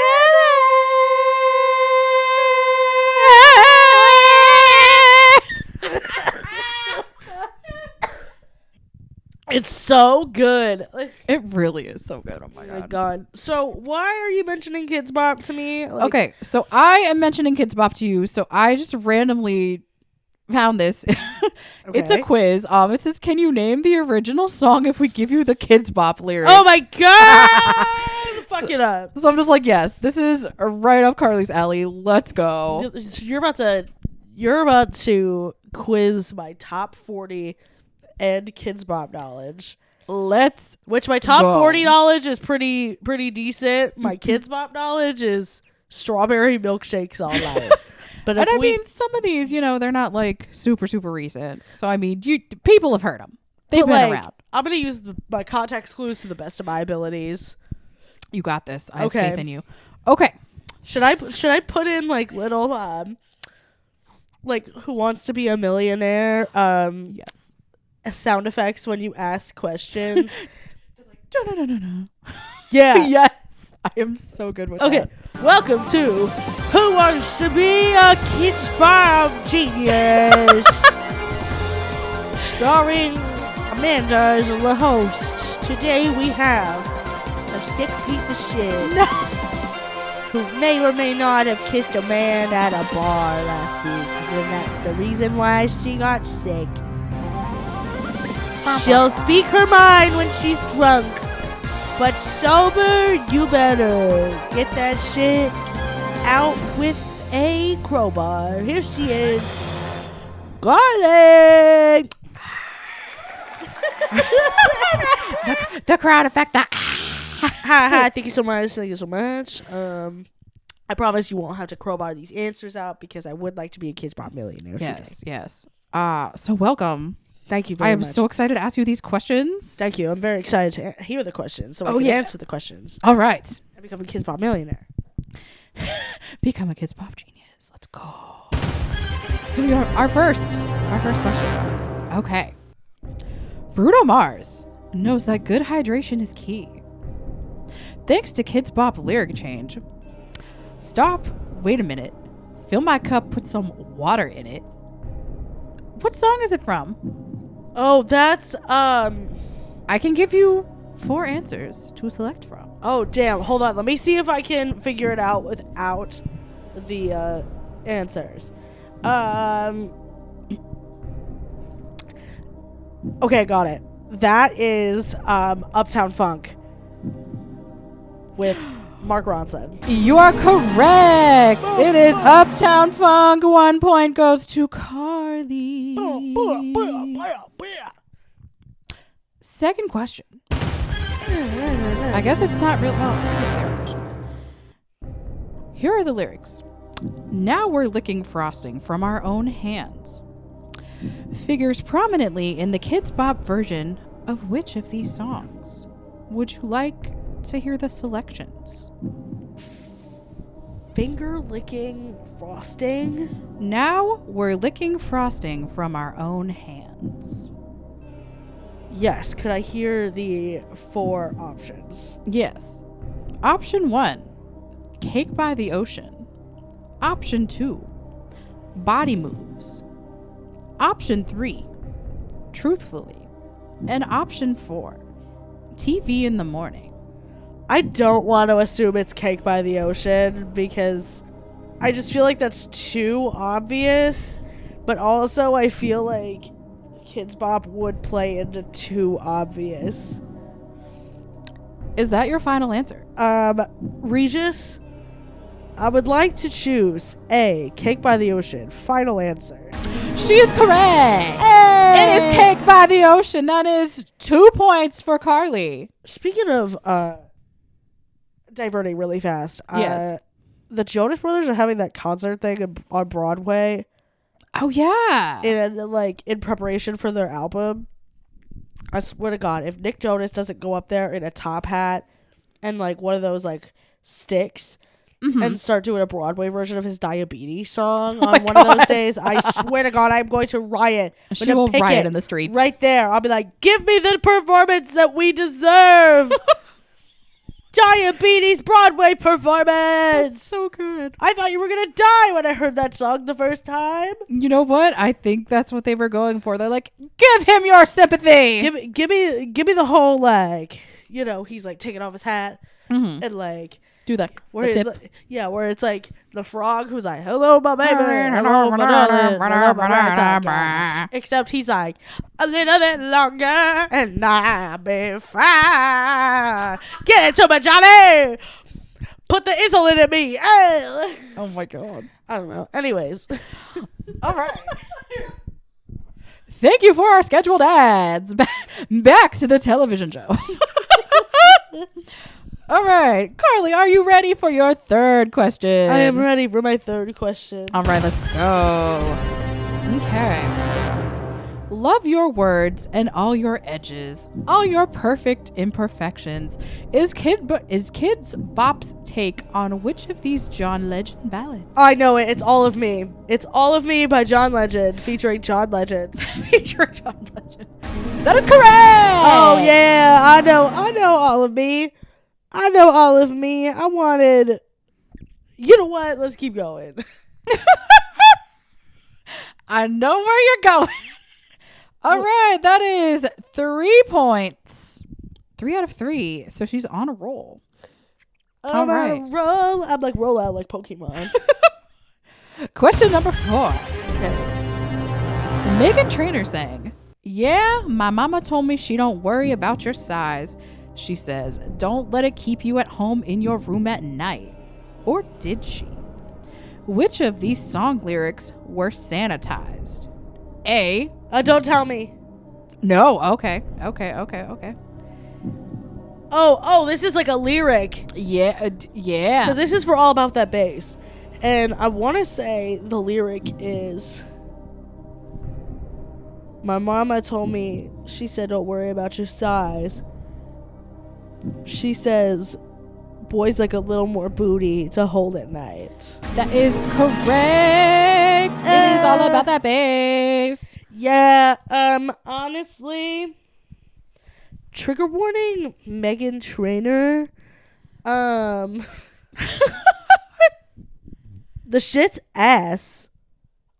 It's so good. It really is so good. Oh my god. So why are you mentioning Kidz Bop to me? Like, okay, so I am mentioning Kidz Bop to you. So I just randomly found this. It's a quiz. It says, can you name the original song if we give you the Kidz Bop lyrics? Oh my god. Fuck it up. So I'm just like, yes, this is right up Carly's alley. Let's go. You're about to quiz my top 40 and Kidz Bop knowledge. Which my top 40 knowledge is pretty decent. My Kidz Bop knowledge is strawberry milkshakes all night. But I mean, some of these, they're not like super, super recent. So I mean, people have heard them. They've been around. I'm gonna use my context clues to the best of my abilities. You got this. I have faith in you. Okay. Should I put in like little like Who Wants to Be a Millionaire? Yes. Sound effects when you ask questions. No. Yeah. Yes. I am so good with that. Okay. Welcome to Who Wants to Be a Kidz Bop Genius? Starring Amanda as the host. Today we have a sick piece of shit who may or may not have kissed a man at a bar last week. And that's the reason why she got sick. She'll speak her mind when she's drunk. But sober, you better get that shit out with a crowbar. Here she is. Garlic! the crowd effect. Hi. Thank you so much. I promise you won't have to crowbar these answers out because I would like to be a Kidz Bop millionaire. Yes. So welcome. Thank you very much. I am so excited to ask you these questions. Thank you. I'm very excited to hear the questions so I can answer the questions. All right. And become a Kidz Bop millionaire. Become a Kidz Bop genius. Let's go. So we are our first question. Okay. Bruno Mars knows that good hydration is key. Thanks to Kidz Bop lyric change. Stop, wait a minute. Fill my cup, put some water in it. What song is it from? Oh, that's I can give you 4 answers to select from. Oh, damn. Hold on. Let me see if I can figure it out without the answers. Okay, got it. That is Uptown Funk with Mark Ronson. You are correct. It is Uptown Funk. 1 point goes to Carly. Second question. I guess it's not real. Well, I guess there are questions. Here are the lyrics. Now we're licking frosting from our own hands. Figures prominently in the Kidz Bop version of which of these songs? Would you like to hear the selections? Finger licking frosting. Now we're licking frosting from our own hands. Yes. Could I hear the 4 options? Yes. Option 1, Cake by the Ocean. Option 2, Body Moves. Option 3, Truthfully. And option 4, TV in the Morning. I don't want to assume it's Cake by the Ocean because I just feel like that's too obvious. But also I feel like Kidz Bop would play into too obvious. Is that your final answer? Regis, I would like to choose A, Cake by the Ocean. Final answer. She is correct. Hey! It is Cake by the Ocean. That is 2 points for Carly. Speaking of diverting really fast. Yes. The Jonas Brothers are having that concert thing on Broadway. Oh, yeah. In preparation for their album. I swear to God, if Nick Jonas doesn't go up there in a top hat and like one of those like sticks and start doing a Broadway version of his Diabetes song on one of those days, I swear to God, I'm going to riot. She will riot in the streets. Right there. I'll be like, give me the performance that we deserve. Diabetes Broadway performance. That's so good. I thought you were going to die when I heard that song the first time. You know what? I think that's what they were going for. They're like, give him your sympathy. Give me the whole like, you know, he's like taking off his hat and like do that. where it's like, where it's like the frog who's like, hello my baby, hello my darling, hello my right. Except he's like, a little bit longer and I'll be fine. Get it to me, Johnny. Put the insulin in me. Hey. Oh my God. I don't know. Anyways. All right. Thank you for our scheduled ads. Back to the television show. All right. Carly, are you ready for your third question? I am ready for my third question. All right, let's go. Okay. Love your words and all your edges, all your perfect imperfections. Is Kidz Bop's take on which of these John Legend ballads? I know it. It's All of Me. It's All of Me by John Legend, featuring John Legend. Featuring John Legend. That is correct. Oh yeah, I know All of Me. I know All of Me. I wanted. You know what? Let's keep going. I know where you're going. All right, that is 3 points. 3 out of 3. So she's on a roll. I'm on a roll. I'm like roll out like Pokemon. Question number 4. Okay. Meghan Trainor sang, "Yeah, my mama told me she don't worry about your size. She says, don't let it keep you at home in your room at night." Or did she? Which of these song lyrics were sanitized? A. Don't tell me. No. Okay. Oh, this is like a lyric. Yeah. Yeah. Because this is for All About That Bass. And I want to say the lyric is, my mama told me, she said, don't worry about your size. She says, boys like a little more booty to hold at night. That is correct. right. It is all about that bass. Yeah, honestly, trigger warning, Megan Trainor. The shit's ass.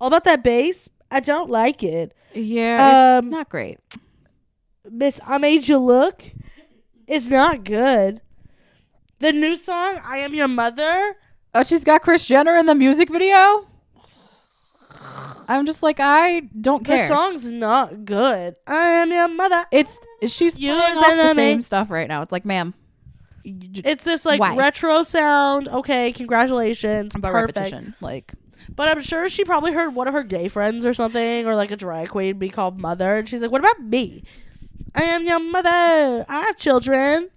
All about that bass. I don't like it. Yeah, it's not great. Miss I Made You Look is not good. The new song, I Am Your Mother. Oh, she's got Kris Jenner in the music video? I'm just like, I don't care. The song's not good. I Am Your Mother. She's playing off the same stuff right now. It's like, ma'am. It's this like Why? retro sound. Okay, congratulations. About Perfect. repetition. Like, but I'm sure she probably heard one of her gay friends or something, or like a drag queen be called mother, and she's like, "What about me? I am your mother. I have children."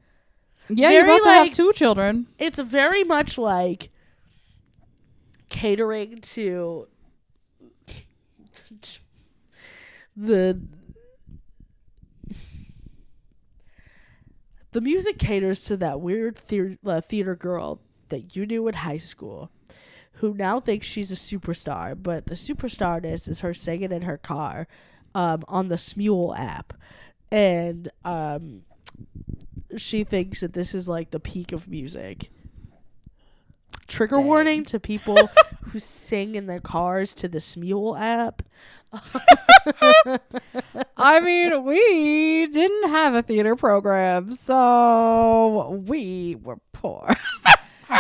yeah, Very, you're about to like, have 2 children. It's very much like catering to the music caters to that weird theater girl that you knew in high school, who now thinks she's a superstar, but the superstarness is her singing in her car on the Smule app. And she thinks that this is like the peak of music. Trigger warning to people who sing in their cars to the Smule app. I mean, we didn't have a theater program, so we were poor.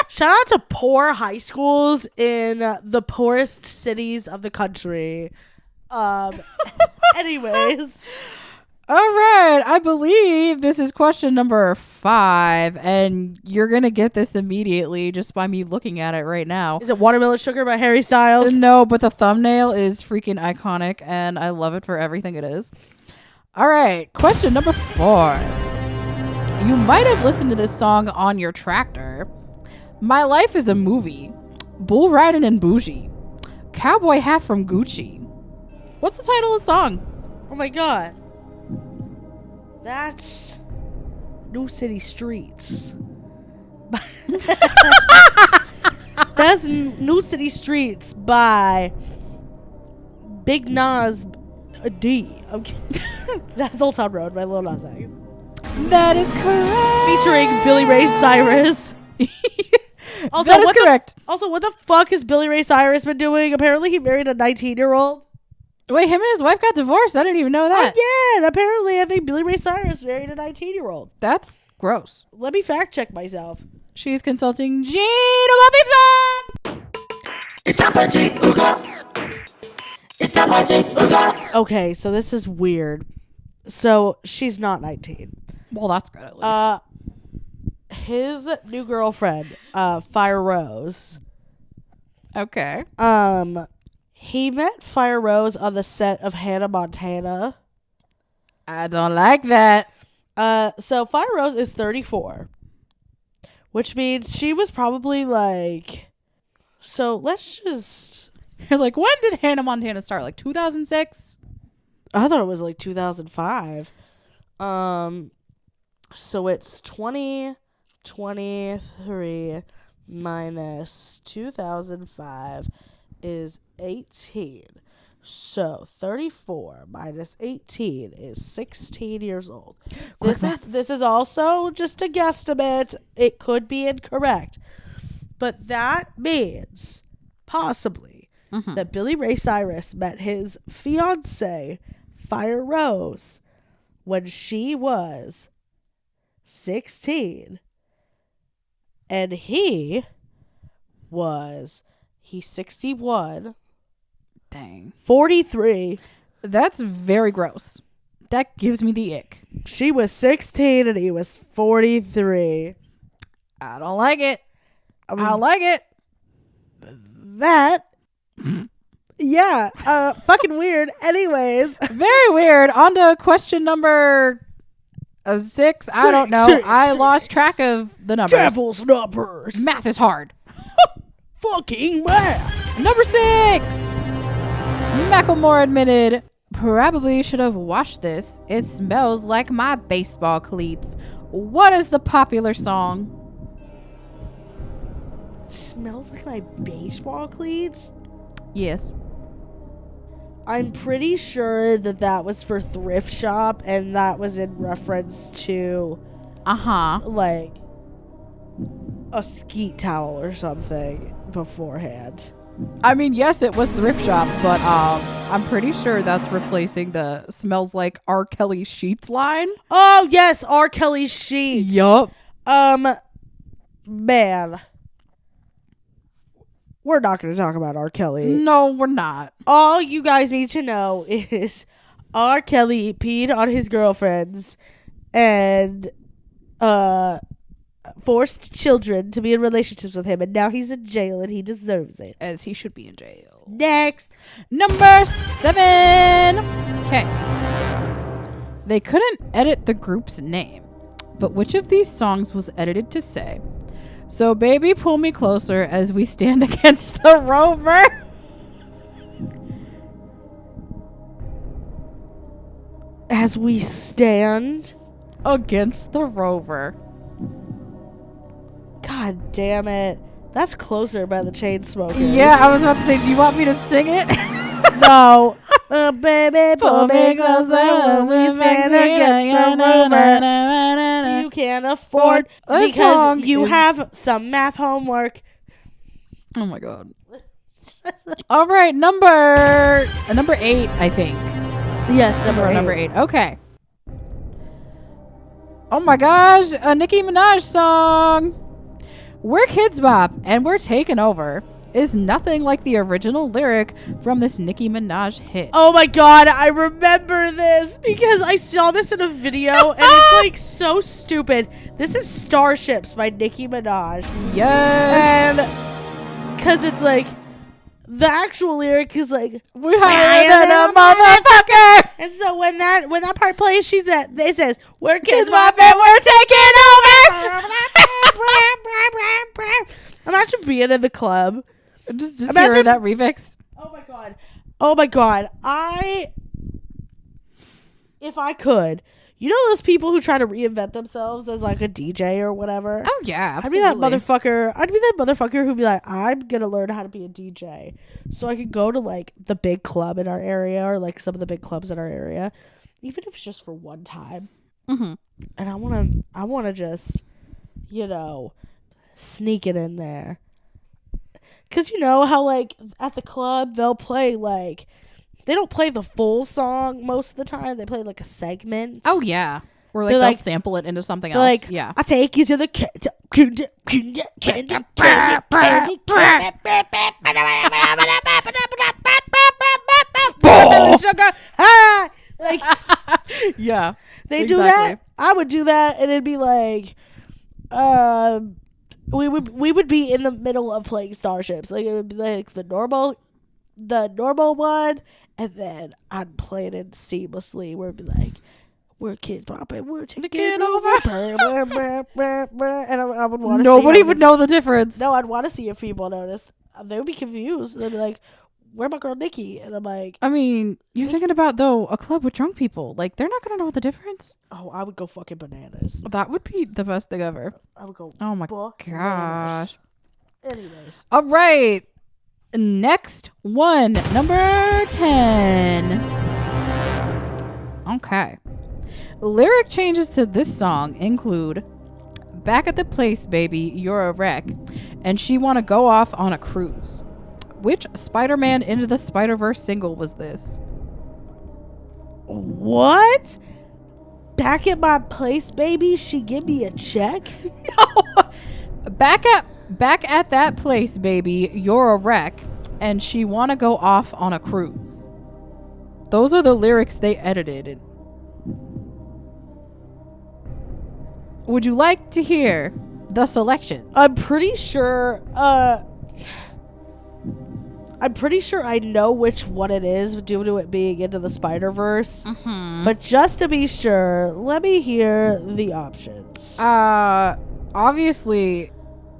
Shout out to poor high schools in the poorest cities of the country. Anyways. All right. I believe this is question number 5, and you're going to get this immediately just by me looking at it right now. Is it Watermelon Sugar by Harry Styles? No, but the thumbnail is freaking iconic, and I love it for everything it is. All right. Question number 4. You might have listened to this song on your tractor. My Life is a Movie. Bull Riding and Bougie. Cowboy Hat from Gucci. What's the title of the song? Oh my god. That's New City Streets. That's New City Streets by Big Nas D. Okay. That's Old Town Road by Lil Nas X. That is correct. Featuring Billy Ray Cyrus. Also, that is correct. Also, what the fuck has Billy Ray Cyrus been doing? Apparently he married a 19-year-old. Wait, him and his wife got divorced? I didn't even know that. Oh, yeah, and apparently I think Billy Ray Cyrus married a 19-year-old. That's gross. Let me fact check myself. She's consulting Gene Uga. It's time for Gene Uga. It's time for Gene Uga. Okay, so this is weird. So she's not 19. Well, that's good at least. His new girlfriend, Fire Rose. Okay. He met Fire Rose on the set of Hannah Montana. I don't like that. So Fire Rose is 34, which means she was probably like. So let's just. You're like, when did Hannah Montana start? Like 2006? I thought it was like 2005. So it's 2023 minus 2005 is 18. So 34 minus 18 is 16 years old. This is also just a guesstimate. It could be incorrect. But that means possibly that Billy Ray Cyrus met his fiancée, Fire Rose, when she was 16. And he's 61. Dang. 43. That's very gross. That gives me the ick. She was 16 and he was 43. I don't like it. I don't like it. That. Yeah. Fucking weird. Anyways. Very weird. On to question number 6. I don't know. I lost track of the numbers. Devil's numbers. Math is hard. Fucking math. Number 6. Macklemore admitted, probably should have washed this. It smells like my baseball cleats. What is the popular song? Smells like my baseball cleats? Yes. I'm pretty sure that was for thrift shop, and that was in reference to like a skeet towel or something beforehand. I mean, yes, it was thrift shop, but I'm pretty sure that's replacing the smells like R. Kelly sheets line. Oh yes, R. Kelly sheets. Yup. Man, we're not going to talk about R. Kelly. No, we're not. All you guys need to know is R. Kelly peed on his girlfriends and forced children to be in relationships with him, and now he's in jail and he deserves it. As he should be in jail. Next. Number 7. Okay. They couldn't edit the group's name, but which of these songs was edited to say, "So baby, pull me closer as we stand against the rover"? As we stand Against the rover. God damn it. That's Closer by the Chainsmokers. Yeah, I was about to say, do you want me to sing it? No. Baby, pull me closer when we stand against the rover. You can't afford because you have some math homework. Oh my god. All right, number 8, I think. Yes, Number 8. Okay. Oh my gosh, a Nicki Minaj song. "We're Kidz Bop and we're taking over" is nothing like the original lyric from this Nicki Minaj hit. Oh my god, I remember this because I saw this in a video and it's like so stupid. This is Starships by Nicki Minaj. Yes. And because it's like, the actual lyric is like, "We higher than a motherfucker." And so when that part plays, it says, "We're Kidz Kidz Bop Bop and we're taking over. Imagine being in the club. Just hearing that remix. Oh my god. If I could, you know those people who try to reinvent themselves as like a DJ or whatever? Oh yeah, absolutely. I'd be that motherfucker who'd be like, I'm gonna learn how to be a DJ so I could go to like the big club in our area or like some of the big clubs in our area, even if it's just for one time. Mm-hmm. And I wanna just, sneak it in there. Cause you know how like at the club they'll play like, they don't play the full song most of the time. They play like a segment. Oh yeah, or like they'll sample it into something else. Like, yeah, I take you to the candy. Like, yeah, they do that. I would do that, and it'd be like, we would be in the middle of playing Starships. Like it would be like the normal one, and then I'd play it in seamlessly where it'd be like, "We're Kidz Bop and we're taking over." And I would want to. Nobody would know the difference. No, I'd want to see if people noticed. They would be confused. They'd be like, "Where my girl Nikki?" And I'm like, I mean, you're thinking about though a club with drunk people. Like they're not gonna know the difference. "Oh, I would go fucking bananas." That would be the best thing ever. I would go. Oh my bananas. gosh. Anyways, All right. Next one, number 10. Okay. Lyric changes to this song include "Back at the place, baby, you're a wreck," and "She wanna go off on a cruise." Which Spider-Man Into the Spider-Verse single was this? what? Back at my place, baby. She give me a check. No. Back at that place, baby, you're a wreck, and "She wanna go off on a cruise." Those are the lyrics they edited. Would you like to hear the selections? I'm pretty sure I know which one it is due to it being Into the Spider-Verse. Mm-hmm. But just to be sure, let me hear the options. Obviously,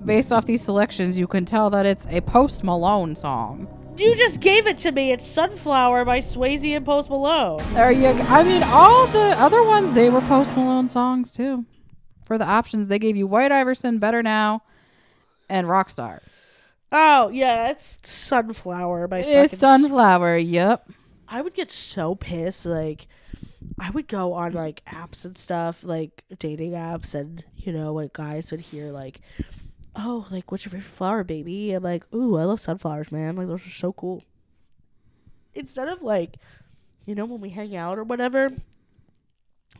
based off these selections, you can tell that it's a Post Malone song. You just gave it to me. It's Sunflower by Swayze and Post Malone. I mean, all the other ones, they were Post Malone songs too. For the options, they gave you White Iverson, Better Now, and Rockstar. Oh, yeah, it's Sunflower by It's Sunflower, yep. I would get so pissed. Like, I would go on like apps and stuff, like dating apps, and when guys would hear like, "Oh, like what's your favorite flower, baby?" I'm like, "Ooh, I love sunflowers, man. Like those are so cool." Instead of like, when we hang out or whatever,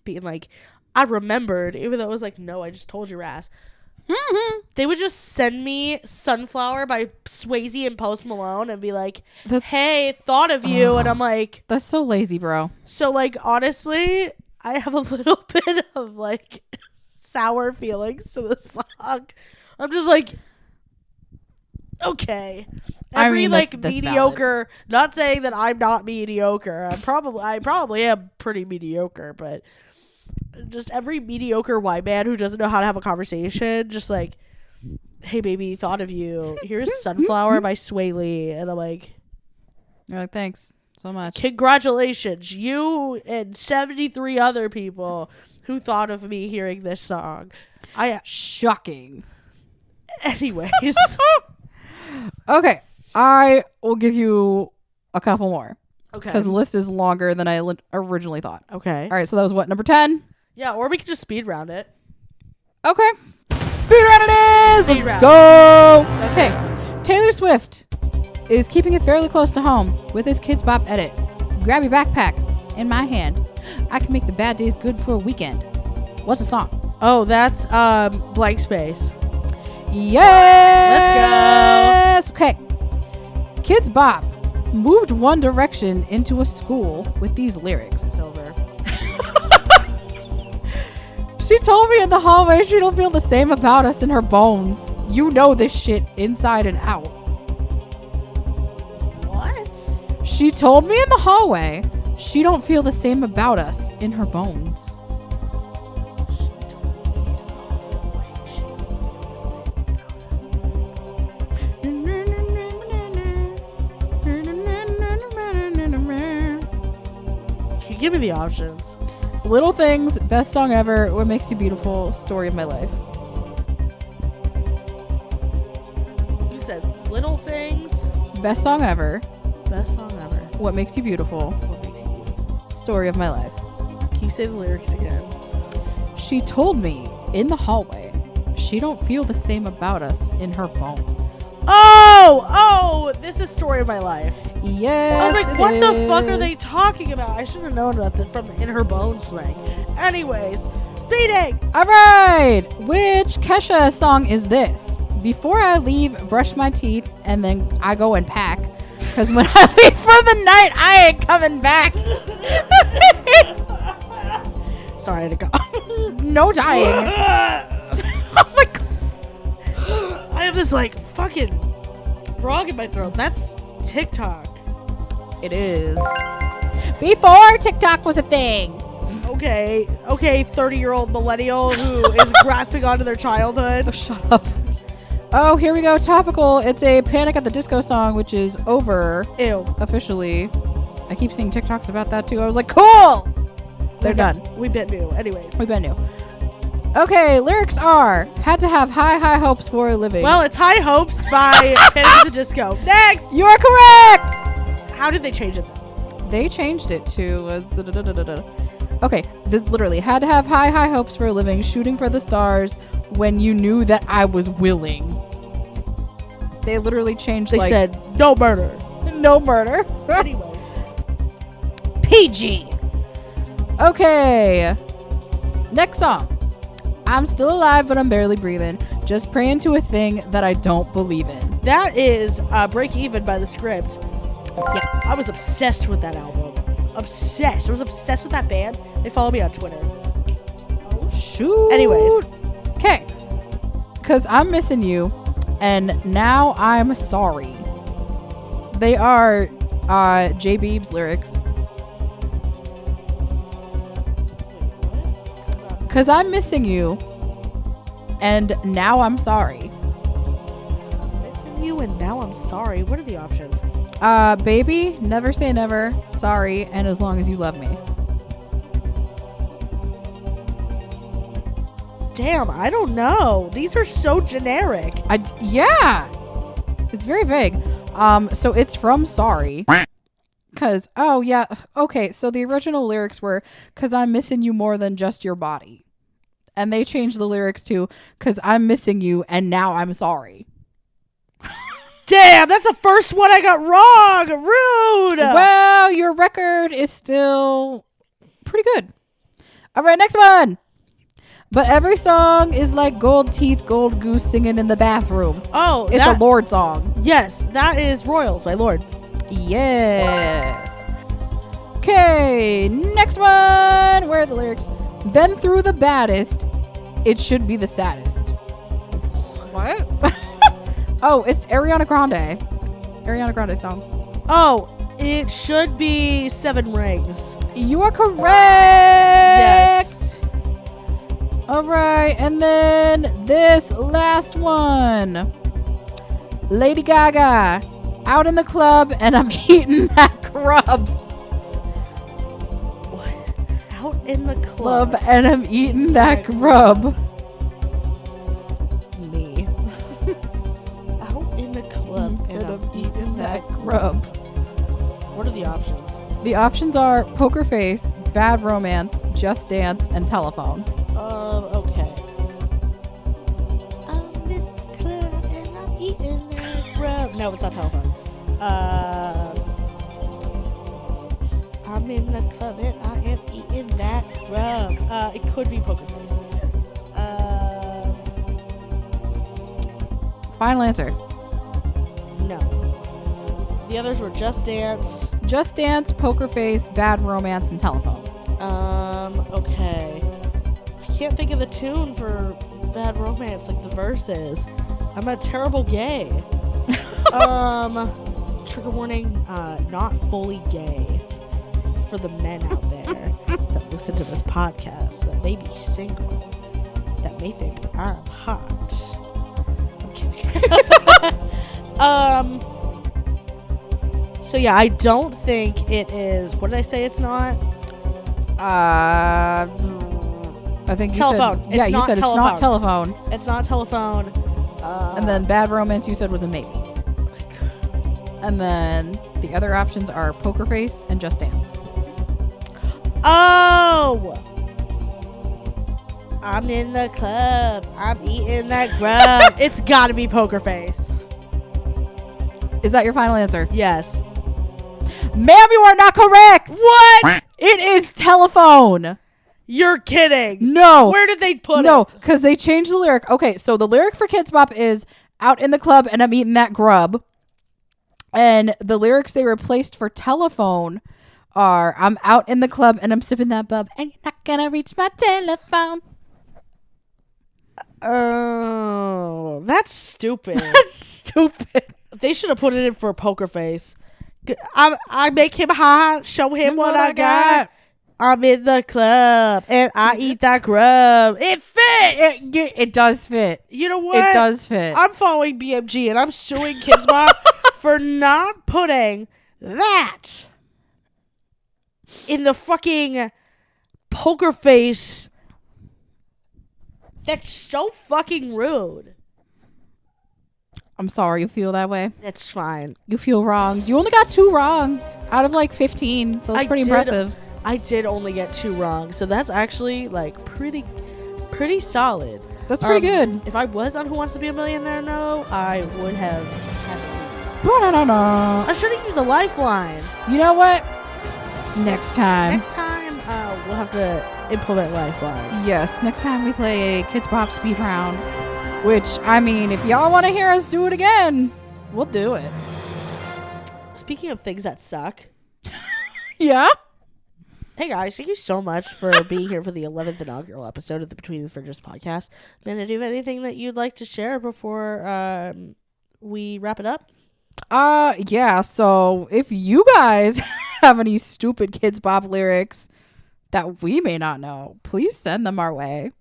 being like, "I remembered," even though it was like, "No, I just told your ass." They would just send me Sunflower by Swayze and Post Malone and be like, "Hey, thought of you." And I'm like, that's so lazy, bro. So like, honestly, I have a little bit of like sour feelings to the song. I'm just like, okay. Every that's mediocre, valid. Not saying that I'm not mediocre. I probably am pretty mediocre, but just every mediocre white man who doesn't know how to have a conversation, just like, "Hey baby, thought of you. Here's Sunflower by Sway Lee." And I'm like, you're like, "Thanks so much. Congratulations, you and 73 other people who thought of me hearing this song." Shocking. Anyways. Okay, I will give you a couple more. Okay. Because the list is longer than I originally thought. Okay. All right, so that was what, number 10? Yeah, or we could just speed round it. Okay. Speed round it is! Speed Let's round. go! Okay. Taylor Swift is keeping it fairly close to home with his Kidz Bop edit. Grab your backpack in my hand. I can make the bad days good for a weekend. What's the song? Oh, that's Blank Space. Yes! Let's go! Okay. Kidz Bop moved One Direction into a school with these lyrics. Silver. She told me in the hallway she don't feel the same about us in her bones. You know this shit inside and out. What? She told me in the hallway she don't feel the same about us in her bones. Give me the options. Little Things, best song ever, What Makes You Beautiful, story of my life. You said Little Things. Best song ever. Best song ever. What Makes You Beautiful. What Makes You Beautiful. Story of my life. Can you say the lyrics again? She told me in the hallway she don't feel the same about us in her bones. Oh, this is story of my life. Yes, I was like, what the fuck are they talking about? I should have known about from the In Her Bones slang. Anyways, speeding. All right, which Kesha song is this? Before I leave, brush my teeth, and then I go and pack. Because when I leave for the night, I ain't coming back. Sorry, I had to cough. No dying. Oh my god. I have this like fucking frog in my throat. That's TikTok. It is. Before TikTok was a thing. Okay, 30-year-old millennial who is grasping onto their childhood. Oh, shut up. Oh, here we go. Topical. It's a Panic at the Disco song, which is over. Ew. Officially. I keep seeing TikToks about that too. I was like, cool. They're done. We been new. Anyways. We been new. Okay, lyrics are, had to have high hopes for a living. Well, it's High Hopes by Panic at the Disco. Next! You are correct! How did they change it? They changed it to... Okay, this literally, had to have high hopes for a living, shooting for the stars when you knew that I was willing. They literally changed, They said, no murder. No murder. Anyways. PG. Okay. Next song. I'm still alive, but I'm barely breathing. Just praying to a thing that I don't believe in. That is Break Even by The Script. Yes. I was obsessed with that album. Obsessed. I was obsessed with that band. They follow me on Twitter. Oh, shoot. Anyways. Okay. Because I'm missing you, and now I'm sorry. They are J Beeb's lyrics. Because I'm missing you, and now I'm sorry. I'm missing you, and now I'm sorry. What are the options? Baby, never say never, sorry, and as long as you love me. Damn, I don't know. These are so generic. Yeah. It's very vague. So it's from Sorry. Because, oh, yeah. Okay, so the original lyrics were, because I'm missing you more than just your body. And they changed the lyrics to, because I'm missing you and now I'm sorry. Damn, that's the first one I got wrong. Rude. Well, your record is still pretty good. All right, next one. But every song is like gold teeth, gold goose singing in the bathroom. Oh, It's a Lorde song. Yes, that is Royals by Lorde. Yes. Okay, next one. Where are the lyrics? Been through the baddest. It should be the saddest. What? Oh, it's Ariana Grande. Ariana Grande song. Oh, it should be Seven Rings. You are correct. Yes. All right, and then this last one. Lady Gaga. Out in the club and I'm eating that grub. What? Out in the club. And I'm eating that grub. Me. Out in the club and I'm eating that grub. What are the options? The options are Poker Face, Bad Romance, Just Dance, and Telephone. Okay. I'm in the club and I'm eating that grub. No, it's not Telephone. I'm in the club and I am eating that grub. It could be Poker Face. Final answer. No. The others were Just Dance. Just Dance, Poker Face, Bad Romance, and Telephone. Okay. I can't think of the tune for Bad Romance, like the verses. I'm a terrible gay. Trigger warning, not fully gay. For the men out there that listen to this podcast, that may be single, that may think I'm hot. I'm kidding. So yeah, I don't think it is. What did I say? It's not. I think Telephone. You said, you said telephone. it's not Telephone. It's not Telephone. And then Bad Romance you said was a maybe. And then the other options are Poker Face and Just Dance. Oh! I'm in the club. I'm eating that grub. It's gotta be Poker Face. Is that your final answer? Yes. Ma'am, you are not correct. What? It is Telephone. You're kidding. No. Where did they put it? No, because they changed the lyric. Okay, so the lyric for Kidz Bop is out in the club and I'm eating that grub. And the lyrics they replaced for Telephone are I'm out in the club and I'm sipping that bub and you're not gonna reach my telephone. Oh, that's stupid. That's stupid. They should have put it in for Poker Face. I make him hot, show him what I got. I'm in the club and I eat that grub. It fits. It does fit. You know what? It does fit. I'm following BMG and I'm suing Kidz Bop for not putting that in the fucking Poker Face. That's so fucking rude. I'm sorry you feel that way. It's fine. You feel wrong. You only got 2 wrong out of like 15, so that's pretty impressive. I did only get 2 wrong, so that's actually like pretty solid. That's pretty good. If I was on Who Wants to Be a Millionaire, no, I would have had Ba-da-da-da. I should have used a lifeline. You know what? Next time. Next time, we'll have to implement lifelines. Yes, next time we play a Kidz Bop speed round. Which, I mean, if y'all want to hear us do it again, we'll do it. Speaking of things that suck. Yeah? Hey guys, thank you so much for being here for the 11th inaugural episode of the Between the Fridges podcast. Man, do you have anything that you'd like to share before we wrap it up? Yeah, so if you guys have any stupid Kidz Bop lyrics that we may not know, please send them our way.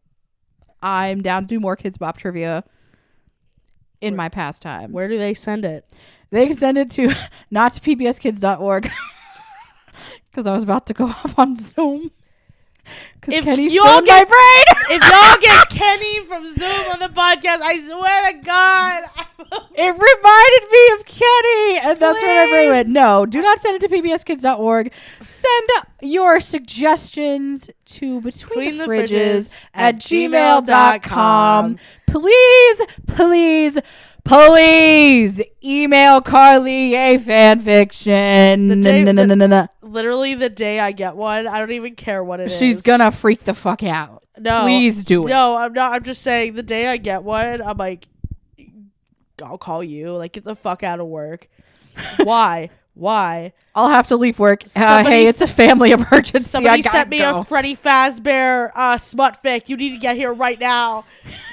I'm down to do more Kidz Bop trivia in my pastimes. Where do they send it? They can send it to not to pbskids.org because I was about to go off on Zoom. Because Kenny's still in my brain. If y'all get Kenny from Zoom on the podcast, I swear to God. It reminded me of Kenny, and that's what I bring it. No, do not send it to pbskids.org. Send your suggestions to between the fridges at gmail.com. Please email Carly a fan fiction. Literally the day I get one, I don't even care what it is. She's gonna freak the fuck out. No, please do it. No, I'm not. I'm just saying the day I get one, I'm like, I'll call you. Like, get the fuck out of work. Why? I'll have to leave work. Hey, it's a family emergency. Somebody sent me a Freddy Fazbear smut fic. You need to get here right now.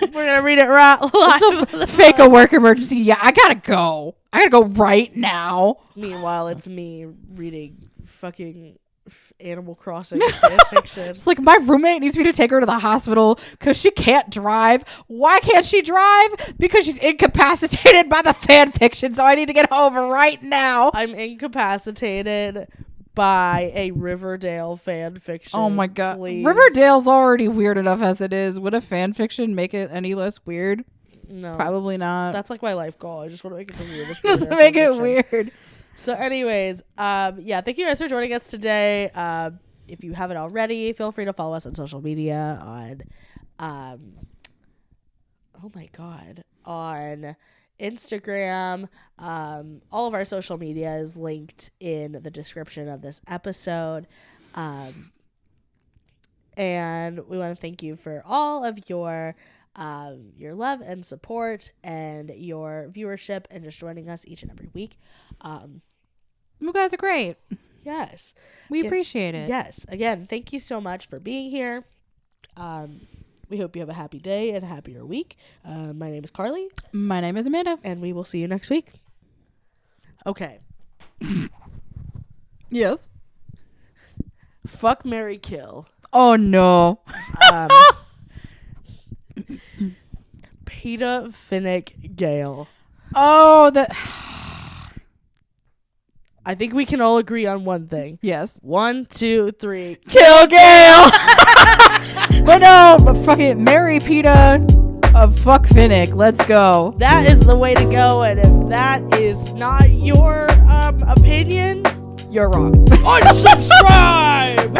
We're gonna read it live. It's a fake a work emergency. Yeah, I gotta go. I gotta go right now. Meanwhile, it's me reading fucking Animal Crossing fanfiction. It's like my roommate needs me to take her to the hospital because she can't drive. Why can't she drive? Because she's incapacitated by the fan fiction, so I need to get home right now. I'm incapacitated by a Riverdale fan fiction. Oh my God. Please. Riverdale's already weird enough as it is. Would a fan fiction make it any less weird? No. Probably not. That's like my life goal. I just want to make it the weirdest. Just make it weird. So anyways, yeah, thank you guys for joining us today. If you haven't already, feel free to follow us on social media on, on Instagram. All of our social media is linked in the description of this episode. And we want to thank you for all of your love and support and your viewership and just joining us each and every week. You guys are great. Yes. We appreciate it. Yes. Again, thank you so much for being here. We hope you have a happy day and a happier week. My name is Carly. My name is Amanda. And we will see you next week. Okay. Yes. Fuck, marry, kill. Oh, no. Peter Finnick Gale. Oh, that... I think we can all agree on one thing. Yes. 1, 2, 3. Kill Gale! But fuck it. Marry PETA of fuck Finnick. Let's go. That is the way to go. And if that is not your opinion, you're wrong. unsubscribe!